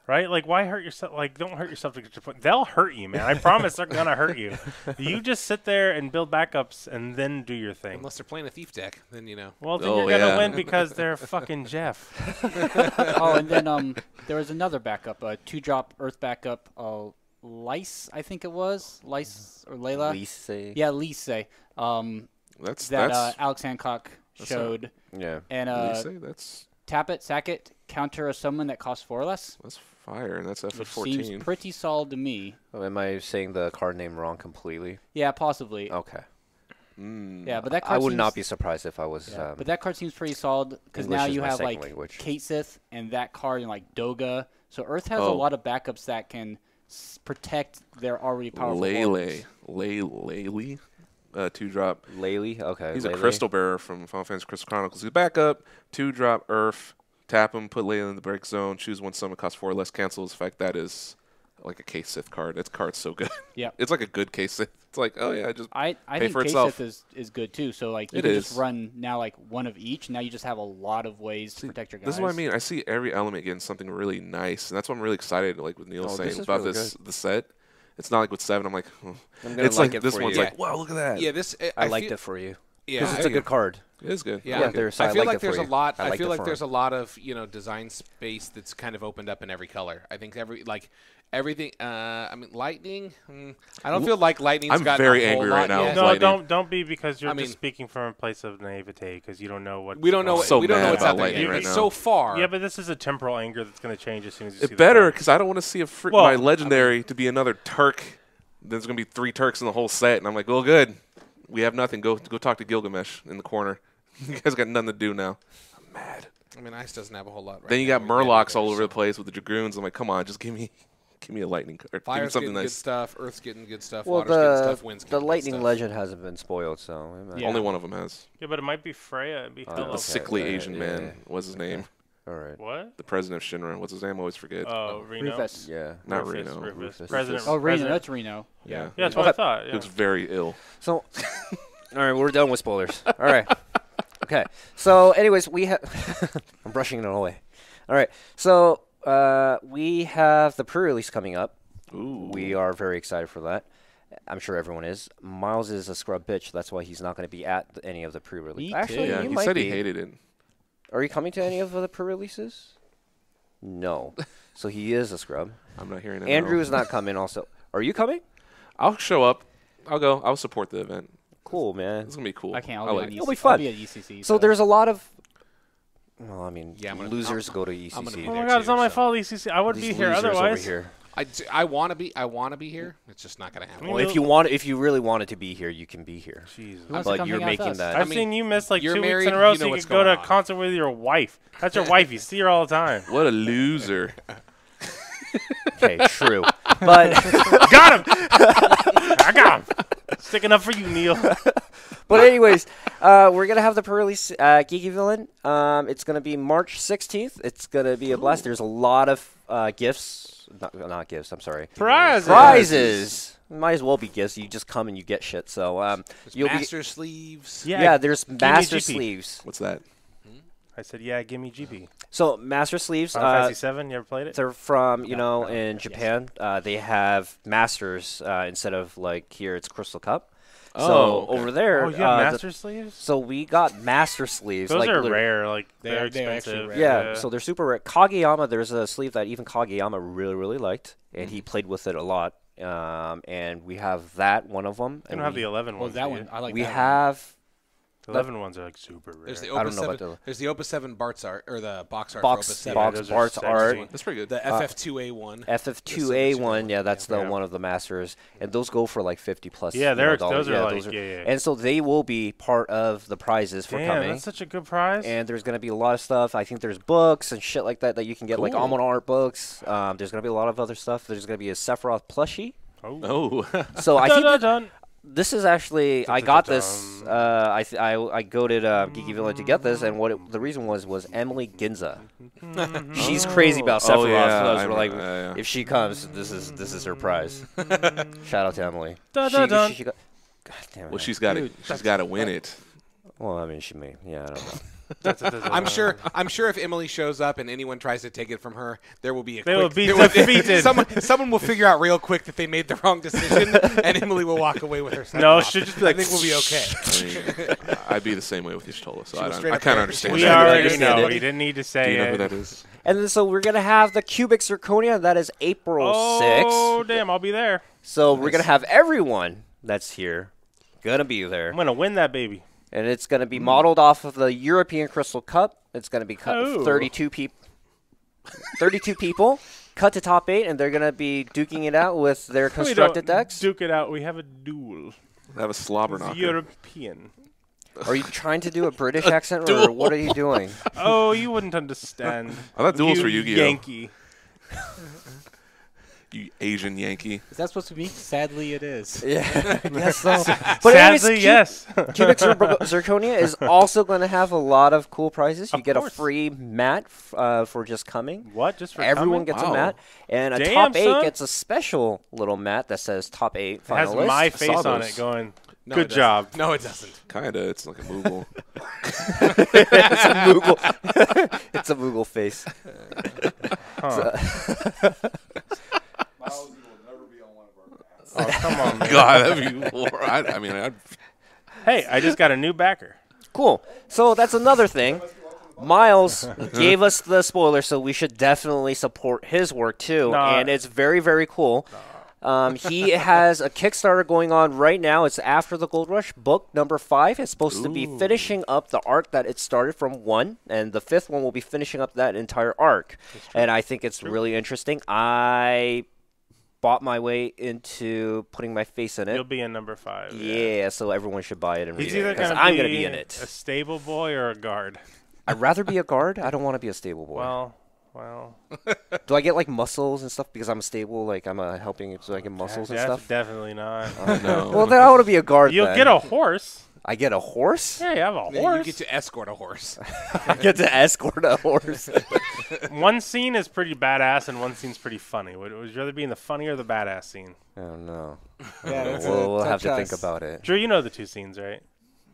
B: right? Like, why hurt yourself? Like, don't hurt yourself to get your point. They'll hurt you, man. I promise they're gonna hurt you. You just sit there and build backups and then do your thing.
D: Unless they're playing a thief deck, then you know.
B: Well, then
E: Oh,
B: you're gonna
E: yeah.
B: win because they're fucking Jeff.
C: Oh, and then there was another backup, a 2-drop Earth backup. Lice, I think it was Lice or Layla.
A: Lise.
C: Yeah, Lice.
E: That's
C: That Alex Hancock showed.
A: Yeah.
C: And
E: that's
C: tap it, sack it, counter a summon that costs 4 or less.
E: that's fire, and that's
C: Which
E: FF14.
C: seems pretty solid to me.
A: Oh, am I saying the card name wrong completely?
C: Yeah, possibly.
A: Okay.
C: Yeah, but that card
A: I would
C: seems,
A: not be surprised if I was.
C: Yeah, but that card seems pretty solid because
A: English
C: now
A: is
C: you
A: my
C: have
A: second
C: like
A: language.
C: Kate Sith and that card and like Doga. So Earth has a
E: Oh.
C: lot of backups that can protect their already powerful. warriors.
E: Lele, 2-drop.
A: Laylee. Okay.
E: He's a
A: Lele.
E: Crystal Bearer from Final Fantasy Crystal Chronicles. He's back up, 2-drop Earth, tap him, put Layla in the break zone, choose one summon, cost 4 less, cancel his effect. That is like a Case Sith card. Its card's so good.
C: Yeah.
E: It's like a good Case Sith. It's like, oh yeah, just
C: I
E: pay
C: think
E: for
C: Kate
E: itself.
C: Sith is good too. So like you
E: It
C: can
E: is.
C: just run now like one of each. Now you just have a lot of ways to protect your guys.
E: This is what I mean. I see every element getting something really nice, and that's what I'm really excited. Like with Neil
A: Oh,
E: saying
A: this is
E: about
A: really
E: the set. It's not like with 7. I'm like, oh.
A: I'm gonna
E: It's
A: like
E: like
A: it
E: this
A: for
E: one's
A: you.
E: like, wow, look at that.
D: Yeah, this
A: I liked
D: feel,
A: it for you.
D: Yeah,
A: Because it's a good card.
E: It is good.
D: Yeah,
E: I like it.
A: there's-
D: I
A: I
D: feel
A: liked
D: like
A: it
D: there's
A: for
D: a
A: you.
D: lot.
A: I
D: I
A: liked
D: feel
A: it
D: like
A: for
D: there's a
A: him.
D: lot of design space that's kind of opened up in every color. I think everything. I mean, lightning. I don't feel like lightning's
E: I'm
D: gotten
E: very
D: a whole
E: angry
D: lot
E: right now.
D: yet.
B: No,
E: Lightning.
B: don't be because you're
D: I mean-
B: just speaking from a place of naivete because you don't know what.
D: We don't know.
E: I'm so
D: we don't know
E: mad
D: what's
E: about
D: out there
E: lightning
D: yet.
E: right
D: But
E: now.
D: so far,
B: Yeah, but this is a temporal anger that's going to change as soon as you see
E: It
B: the
E: better
B: card.
E: because I don't want to see
B: Well,
E: my legendary to be another Turk. There's going to be 3 Turks in the whole set, and I'm like, well, good. We have nothing. Go talk to Gilgamesh in the corner. You guys got nothing to do now. I'm mad.
D: I mean, Ice doesn't have a whole lot. Right
E: Then you
D: now.
E: got
D: We get
E: Murlocs
D: there,
E: all over
D: so.
E: the place with the Dragoons. I'm like, come on, just give me a lightning card. Give me
D: Fire's
E: something
D: getting good
E: nice.
D: stuff. Earth's getting good stuff.
A: Well,
D: Water's getting
A: the
D: stuff. Wind's getting good
A: lightning
D: stuff.
A: legend hasn't been spoiled, so
C: Yeah.
E: Only one of them has.
B: Yeah, but it might be Freya. It'd be
A: Oh,
E: The
B: Hello.
A: okay.
E: sickly
A: yeah,
E: Asian
A: yeah.
E: man. What's his name?
A: all right.
B: What?
E: The president of Shinra. What's his name? I always forget.
B: Oh, Reno.
C: Rufus.
A: Yeah.
E: Not
B: Rufus,
E: Reno.
B: Rufus.
A: Rufus.
B: President.
C: Oh, Reno.
B: President.
C: That's Reno.
E: Yeah.
B: Yeah, that's what I thought.
E: He
B: Yeah.
E: looks very ill.
A: So, all right, we're done with spoilers. All right. Okay. So, anyways, we have. I'm brushing it away. All right. So, we have the pre-release coming up.
E: Ooh.
A: We are very excited for that. I'm sure everyone is. Miles is a scrub bitch. That's why he's not going to be at any of the pre-release.
C: Me
A: Actually,
C: too.
E: Yeah,
A: you
E: he
A: might
E: said
A: be.
E: he hated it.
A: Are you coming to any of the pre-releases? No. So he is a scrub.
E: I'm not hearing it.
A: Andrew
E: no.
A: is not coming. Also, are you coming?
E: I'll show up. I'll go. I'll support the event.
A: Cool, man.
E: It's gonna be cool.
C: I can't.
E: I
C: I'll
E: like
C: be,
E: it.
C: on
A: It'll be
C: EC
A: fun.
C: I'll be at UCC.
A: So there's a lot of. Well, I mean,
D: Yeah,
A: losers go to ECC.
D: I'm gonna be
B: Oh
D: there
B: my God, it's
D: too,
B: not my
D: so.
B: fault. ECC. I would
A: These
B: be here
A: losers
B: otherwise.
A: over here.
D: I want to be. I want to be here. It's just not going to happen.
B: Well,
A: Well, if you really wanted to be here, you can be here.
B: Jesus.
C: Who wants to
A: But
C: come
A: you're
C: hang out with
A: making
C: us?
A: that.
B: I've
D: mean,
B: seen you miss like
D: you're
B: 2 weeks
D: married,
B: in a row
D: you
B: so
D: know
B: you
D: what's
B: could go to
D: going
B: a
D: on.
B: concert with your wife. That's your wife. You see her all the time.
E: What a loser.
A: Okay, true. But
B: Got him. I got him. Sticking up for you, Neil.
A: but anyways, we're gonna have the pre-release Geeky Villain. It's gonna be March 16th. It's gonna be a blast. There's a lot of gifts. Not gifts. I'm sorry.
B: Prizes.
A: Prizes. Might as well be gifts. You just come and you get shit. So
D: There's
A: you'll
D: master sleeves.
A: yeah. There's
B: me
A: master
B: GP.
A: sleeves.
E: What's that?
B: I said, yeah, give me GP.
A: So master sleeves.
B: Final Fantasy 7. You ever played it?
A: They're from in Japan. They have masters instead of like here it's Crystal Cup.
E: Oh,
A: So
E: okay.
A: over there,
B: Oh, you have master sleeves?
A: so we got master sleeves.
B: Those
A: like
B: are
A: literally-
B: rare. Like they're
C: They're actually
B: expensive.
C: rare.
A: Yeah, so they're super rare. Kageyama, there's a sleeve that even Kageyama really liked, and he played with it a lot. And we have that one of them.
B: I
A: And
B: don't have
A: we,
B: the 11
C: Well,
B: ones.
C: that
B: do
C: one
B: you?
C: I like.
A: we
C: that one.
A: have
B: The 11 ones are like super rare.
D: There's the
A: I
D: Opus
A: don't know
D: 7.
A: about
D: There's the Opus 7 Bart's art or the box art.
A: box
D: for Opus 7.
A: box
B: those are
A: Bart's
B: sexy.
A: art.
E: That's pretty good.
D: The FF2A1.
A: FF2A1, yeah, that's the
B: Yeah.
A: one of the masters, and those go for like 50 plus.
B: Yeah,
A: dollars.
B: those are like, yeah.
A: And so they will be part of the prizes for
B: Damn,
A: coming.
B: that's such a good prize.
A: And there's going to be a lot of stuff. I think there's books and shit like that that you can get, like
E: Cool.
A: Amon art books. There's going to be a lot of other stuff. There's going to be a Sephiroth plushie.
E: Oh.
A: So I think that
B: Dun.
A: this is actually I got this. I goaded Geeky Villain to get this, and the reason was Emily Ginza. She's crazy about Sephiroth.
E: Oh, yeah,
A: So
E: I
A: we're like,
E: remember- yeah.
A: if she comes, this is her prize. Shout out to Emily.
B: Dun, dun, dun.
A: God damn it.
E: Well, she's got to win it.
A: Well, I mean, she may. Yeah, I don't know.
D: I'm sure if Emily shows up and anyone tries to take it from her, there will be a
B: They will
D: quick,
B: be
D: there will-
B: defeated.
D: Someone will figure out real quick that they made the wrong decision, and Emily will walk away with her.
B: No, she'll just be
D: I
B: like,
D: think we'll be okay.
E: I mean, I'd be the same way with Y'shtola, so
D: She will straight
E: I
D: up
E: kind of
D: say-
E: understand.
B: we
A: Yeah,
E: that.
B: already
A: understand
B: know.
A: it.
B: We didn't need to
E: Do
B: say
E: you know
B: it.
E: who that is?
A: And then, so we're gonna have the Cubic Zirconia. That is April 6th.
B: Oh, damn, I'll be there.
A: So we're gonna have everyone that's here gonna be there,
B: I'm going to win that baby.
A: and it's gonna be modeled off of the European Crystal Cup. It's gonna be cut
B: Oh.
A: 32 people, cut to top 8, and they're gonna be duking it out with their
B: We don't
A: constructed decks.
B: Duke it out. We have a duel.
E: I have a slobber
B: It's
E: knocker.
B: European.
A: Are you trying to do a British accent, or what are you doing?
B: Oh, you wouldn't understand.
E: I thought duels
B: You
E: for Yu-Gi-Oh.
B: Yankee.
E: You Asian Yankee.
C: Is that supposed to be? Sadly, it is.
A: Yeah, I guess so. But anyways,
B: Sadly, yes.
A: Cubic Zirconia is also going to have a lot of cool prizes. You
B: Of
A: get a
B: course.
A: free mat for just coming.
B: What? Just for
A: Everyone
B: coming?
A: gets
E: Wow.
A: a mat, and a
B: Damn,
A: top 8
B: son.
A: gets a special little mat that says top 8
B: It has
A: finalists.
B: my
E: saw
B: face on
E: those.
B: it going,
D: No,
B: good
D: it doesn't.
B: job.
D: No, it doesn't.
E: Kinda. It's like a Moogle.
A: It's a Moogle. It's a Moogle face.
B: Huh. Oh, come on, man.
E: God, that'd be. I mean,
B: Hey, I just got a new backer.
A: Cool. So that's another thing. Miles gave us the spoiler, so we should definitely support his work too.
B: Nah.
A: And it's very, very cool. He has a Kickstarter going on right now. It's After the Gold Rush, book number 5. It's supposed to be finishing up the arc that it started from 1, and the 5th one will be finishing up that entire arc. And I think it's really interesting. I bought my way into putting my face in
B: You'll
A: it.
B: be in number 5.
A: Yeah, so everyone should buy it and
B: He's
A: read
B: either
A: it, because
B: going
A: I'm going to be in
B: a
A: it.
B: stable boy or a guard.
A: I'd rather be a guard. I don't want to be a stable boy.
B: Well,
A: Do I get like muscles and stuff because I'm a stable? Like I'm helping so I get muscles and stuff.
B: definitely not.
E: no.
A: Well, then I want to be a guard.
B: You'll
A: then.
B: get a horse.
A: I get a horse.
B: Yeah, you have a
D: Then
B: horse.
D: you get to escort a horse.
A: I get to escort a horse.
B: One scene is pretty badass and one scene's pretty funny. Would you rather be in the funny or the badass scene?
A: Oh no.
C: Yeah, that's
A: We'll
C: a
A: have
C: tough
A: to think
C: choice.
A: about it.
B: Drew, you know the 2 scenes, right?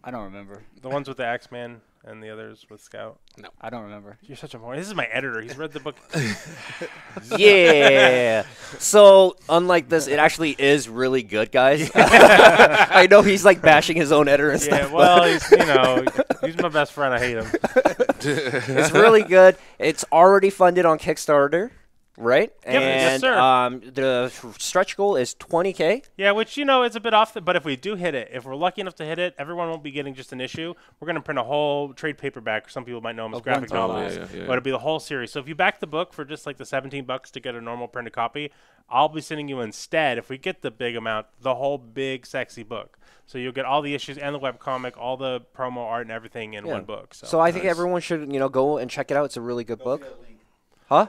C: I don't remember.
B: The ones with the Axeman and the others with Scout.
C: I don't remember.
B: You're such a moron. This is my editor. He's read the book.
A: Yeah. So unlike this, it actually is really good, guys. I know he's like bashing his own editor and
B: Yeah,
A: stuff.
B: well, he's my best friend. I hate him.
A: It's really good. It's already funded on Kickstarter, right?
B: Yep, yes,
A: And
B: sir.
A: the stretch goal is 20K.
B: Yeah, which, it's a bit off. But if we do hit it, if we're lucky enough to hit it, everyone won't be getting just an issue. We're going to print a whole trade paperback. Some people might know them as
C: Of
B: graphic
C: one
B: novels.
C: time.
E: Yeah.
B: But it'll be the whole series. So if you back the book for just like the $17 to get a normal printed copy, I'll be sending you instead, if we get the big amount, the whole big sexy book. So you'll get all the issues and the webcomic, all the promo art and everything in one book.
A: So I think everyone should, go and check it out. It's a really good book. Huh?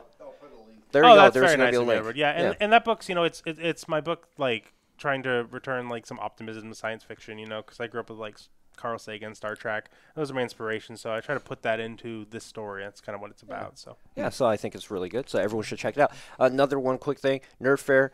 A: There
B: Oh,
A: you go.
B: that's
A: There's
B: very
A: going to
B: nice
A: be a
B: of you,
A: link.
B: Edward. Yeah, and that book's, it's my book, like, trying to return, like, some optimism to science fiction, because I grew up with, like, Carl Sagan, Star Trek. Those are my inspirations, so I try to put that into this story. That's kind of what it's about. So
A: Yeah, so I think it's really good. So everyone should check it out. Another one quick thing, Nerd Fair.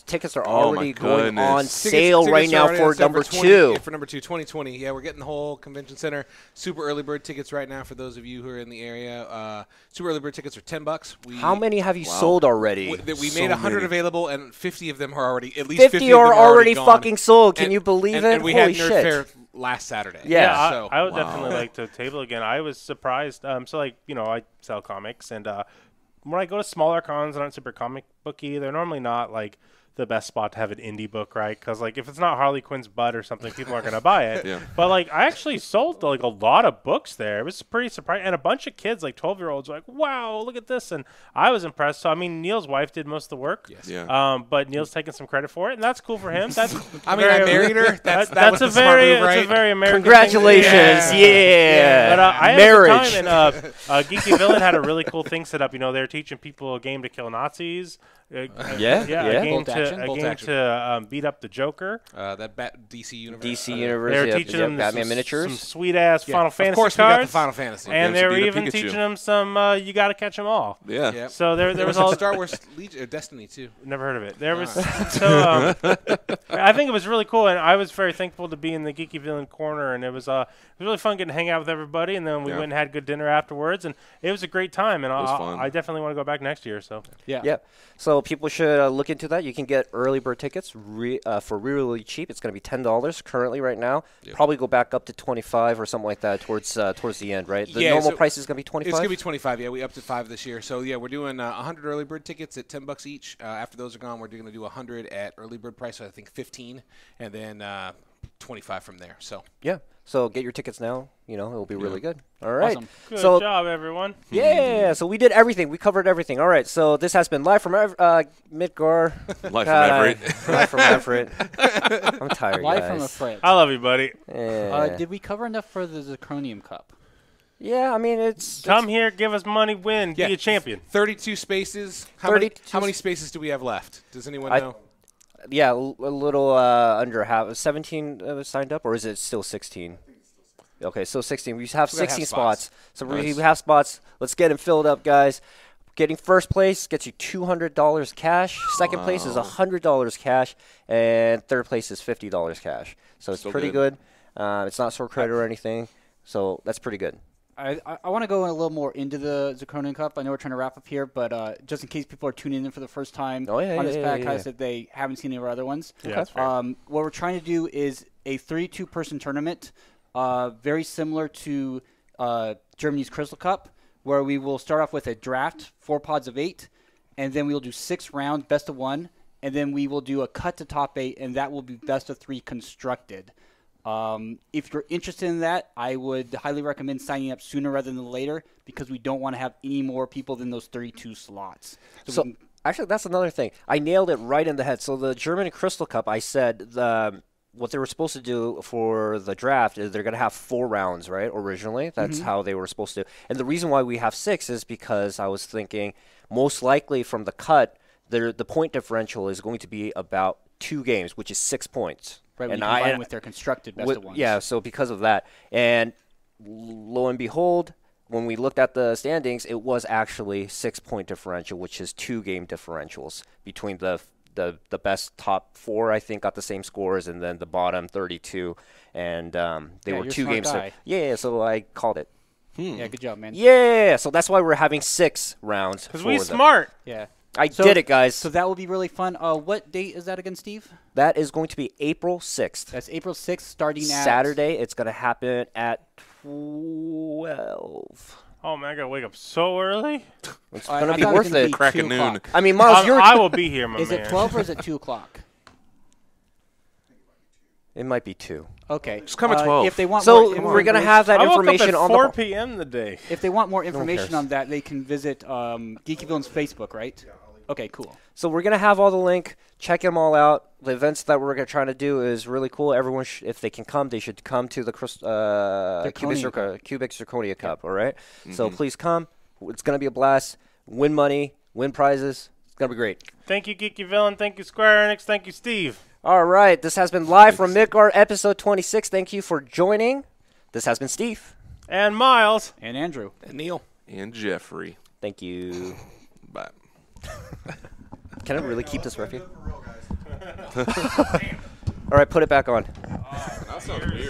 A: Tickets are
E: Oh, my
A: already going on
E: goodness.
A: sale right
D: Tickets are
A: now
D: already
A: for
D: on sale
A: number
D: 20
A: 2.
D: Yeah, for number 2, 2020. Yeah, we're getting the whole convention center. Super early bird tickets right now for those of you who are in the area. Super early bird tickets are $10.
A: How many have you sold already?
D: We
E: So
D: made 100
E: many.
D: available, and 50 of them are already, at least
A: 50
D: of them
A: are already
D: gone.
A: fucking sold. Can
D: And-
A: you believe
D: and,
A: it?
D: And we
A: Holy
D: had Nerd
A: shit.
D: Fair last Saturday.
A: Yeah.
D: so
B: I would definitely like to table again. I was surprised. So, like, I sell comics, and when I go to smaller cons that aren't super comic booky, they're normally not, like, the best spot to have an indie book, right? Because, like, if it's not Harley Quinn's butt or something, people aren't going to buy it.
E: Yeah.
B: But, like, I actually sold, like, a lot of books there. It was pretty surprising. And a bunch of kids, like 12-year-olds, were like, wow, look at this. And I was impressed. So, I mean, Neil's wife did most of the work.
D: Yes.
E: Yeah.
B: But Neil's taking some credit for it, and that's cool for him. That's
D: I mean, I married her. That was
B: a
D: the smart
B: very,
D: move, right?
B: it's a very American
A: Congratulations.
B: thing.
A: Yeah.
B: But I had
A: Marriage.
B: a good time, and Geeky Villain had a really cool thing set up. They were teaching people a game to kill Nazis,
A: Yeah.
B: A game
C: Bolt action.
D: Bolt action.
B: to beat up the Joker.
D: That DC universe.
A: DC Universe.
B: They were
A: yep,
B: teaching
A: yep,
B: them
A: Batman
B: some
A: miniatures.
B: sweet ass Final Fantasy
D: Of course,
B: cards.
D: we got the Final Fantasy.
B: And
E: Games
B: they
E: to
B: were
E: beat a
B: even
E: Pikachu.
B: teaching them some. You got to catch them all.
E: Yeah.
D: Yep.
B: So there was all.
D: Star Wars Destiny too.
B: Never heard of it. There was so I think it was really cool, and I was very thankful to be in the Geeky Villain corner, and it was really fun getting to hang out with everybody, and then we went and had good dinner afterwards, and it was a great time, and
E: was fun.
B: I definitely want to go back next year. So
C: Yeah.
A: Yep. So people should look into that. You can get early bird tickets for really cheap. It's going to be $10 currently right now.
D: Yep.
A: Probably go back up to 25 or something like that towards the end, right? The
D: Yeah,
A: normal
D: so
A: price is going to be 25.
D: It's gonna be 25. Yeah, we upped to 5 this year. So yeah, we're doing 100 early bird tickets at $10 each. After those are gone, we're going to do 100 at early bird price. So I think 15, and then 25 from there. So
A: Yeah. So get your tickets now. You know, it'll be really good. All right.
C: Awesome.
B: good
A: So
B: job, everyone.
A: yeah. So we did everything. We covered everything. All right. So this has been live from Midgar.
E: Live from Everett.
A: Live from Everett. I'm tired,
C: Live
A: guys.
C: from a Fred.
B: I love you, buddy.
A: Yeah.
C: Did we cover enough for the Zirconium Cup?
A: Yeah. I mean, it's
B: Come here, give us money, win,
D: Yeah.
B: be a champion.
D: 32 spaces. How
A: 32
D: many spaces do we have left? Does anyone
A: I-
D: know?
A: yeah, a little under half. 17 signed up, or is it still 16? Okay, so 16. We have
D: We gotta
A: 16
D: have
A: spots.
D: spots.
A: So
E: Nice.
A: we have spots. Let's get them filled up, guys. Getting first place gets you $200 cash. Second place is $100 cash, and third place is $50 cash. So it's
E: Still
A: pretty good. It's not sword credit or anything, so that's pretty good.
C: I want to go in a little more into the Zirconium Cup. I know we're trying to wrap up here, but just in case people are tuning in for the first time
A: Oh, yeah,
C: on this
A: yeah,
C: podcast
A: yeah.
C: that they haven't seen any of our other ones.
B: Yeah, that's fair.
C: What we're trying to do is a 32-person tournament, very similar to Germany's Crystal Cup, where we will start off with a draft, 4 pods of 8, and then we will do 6 rounds, best of 1, and then we will do a cut to top 8, and that will be best of 3 constructed. If you're interested in that, I would highly recommend signing up sooner rather than later because we don't want to have any more people than those 32 slots.
A: So
C: we can-
A: actually, that's another thing. I nailed it right in the head. So the German Crystal Cup, I said what they were supposed to do for the draft is they're going to have 4 rounds, right? Originally, that's how they were supposed to. And the reason why we have 6 is because I was thinking most likely from the cut, the point differential is going to be about 2 games, which is 6 points.
C: right, when
A: and
C: you combine with their constructed best of ones.
A: yeah, so because of that, and lo and behold, when we looked at the standings, it was actually 6-point differential, which is 2 game differentials between the best top 4. I think got the same scores, and then the bottom 32, and they
C: Yeah,
A: were
C: you're a
A: 2
C: smart
A: games.
C: guy.
A: Yeah, so I called it.
C: Yeah, good job, man.
A: Yeah, so that's why we're having 6 rounds.
B: Because
A: for
B: we
A: them.
B: smart.
C: Yeah.
A: I
C: So-
A: did it, guys.
C: So that will be really fun. What date is that again, Steve?
A: That is going to be April 6th.
C: That's April 6th, starting at
A: Saturday. It's going to happen at 12.
B: Oh man, I gotta wake up so early.
A: It's
C: I
A: going to be
C: thought it was
A: worth
C: gonna
A: it.
C: be
E: Crack at
C: 2
E: noon.
C: o'clock.
A: I mean, Miles,
B: I will be here, my
C: Is
B: man.
C: it 12 or is it 2 o'clock?
A: It might be 2.
C: Okay.
E: Just come at 12.
C: If they want
A: So
C: more
A: we're going to have that
B: I woke up
A: information
B: at
A: on
B: 4
A: the.
B: p.m. today.
C: If they want more
A: cares.
C: information on that, they can visit Geeky Villain's Facebook, right? Okay, cool.
A: So we're going to have all the link. Check them all out. The events that we're trying to do is really cool. Everyone, if they can come, they should come to the Cubic Zirconia Cup, all right? So please come. It's going to be a blast. Win money, win prizes. It's going to be great.
B: Thank you, Geeky Villain. Thank you, Square Enix. Thank you, Steve.
A: All right. This has been live from Midgar, episode 26. Thank you for joining. This has been Steve.
B: And Miles.
C: And Andrew.
D: And Neil.
E: And Jeffrey.
A: Thank you.
E: Bye.
A: Can I really keep this record? All right, put it back on.
E: That sounds weird.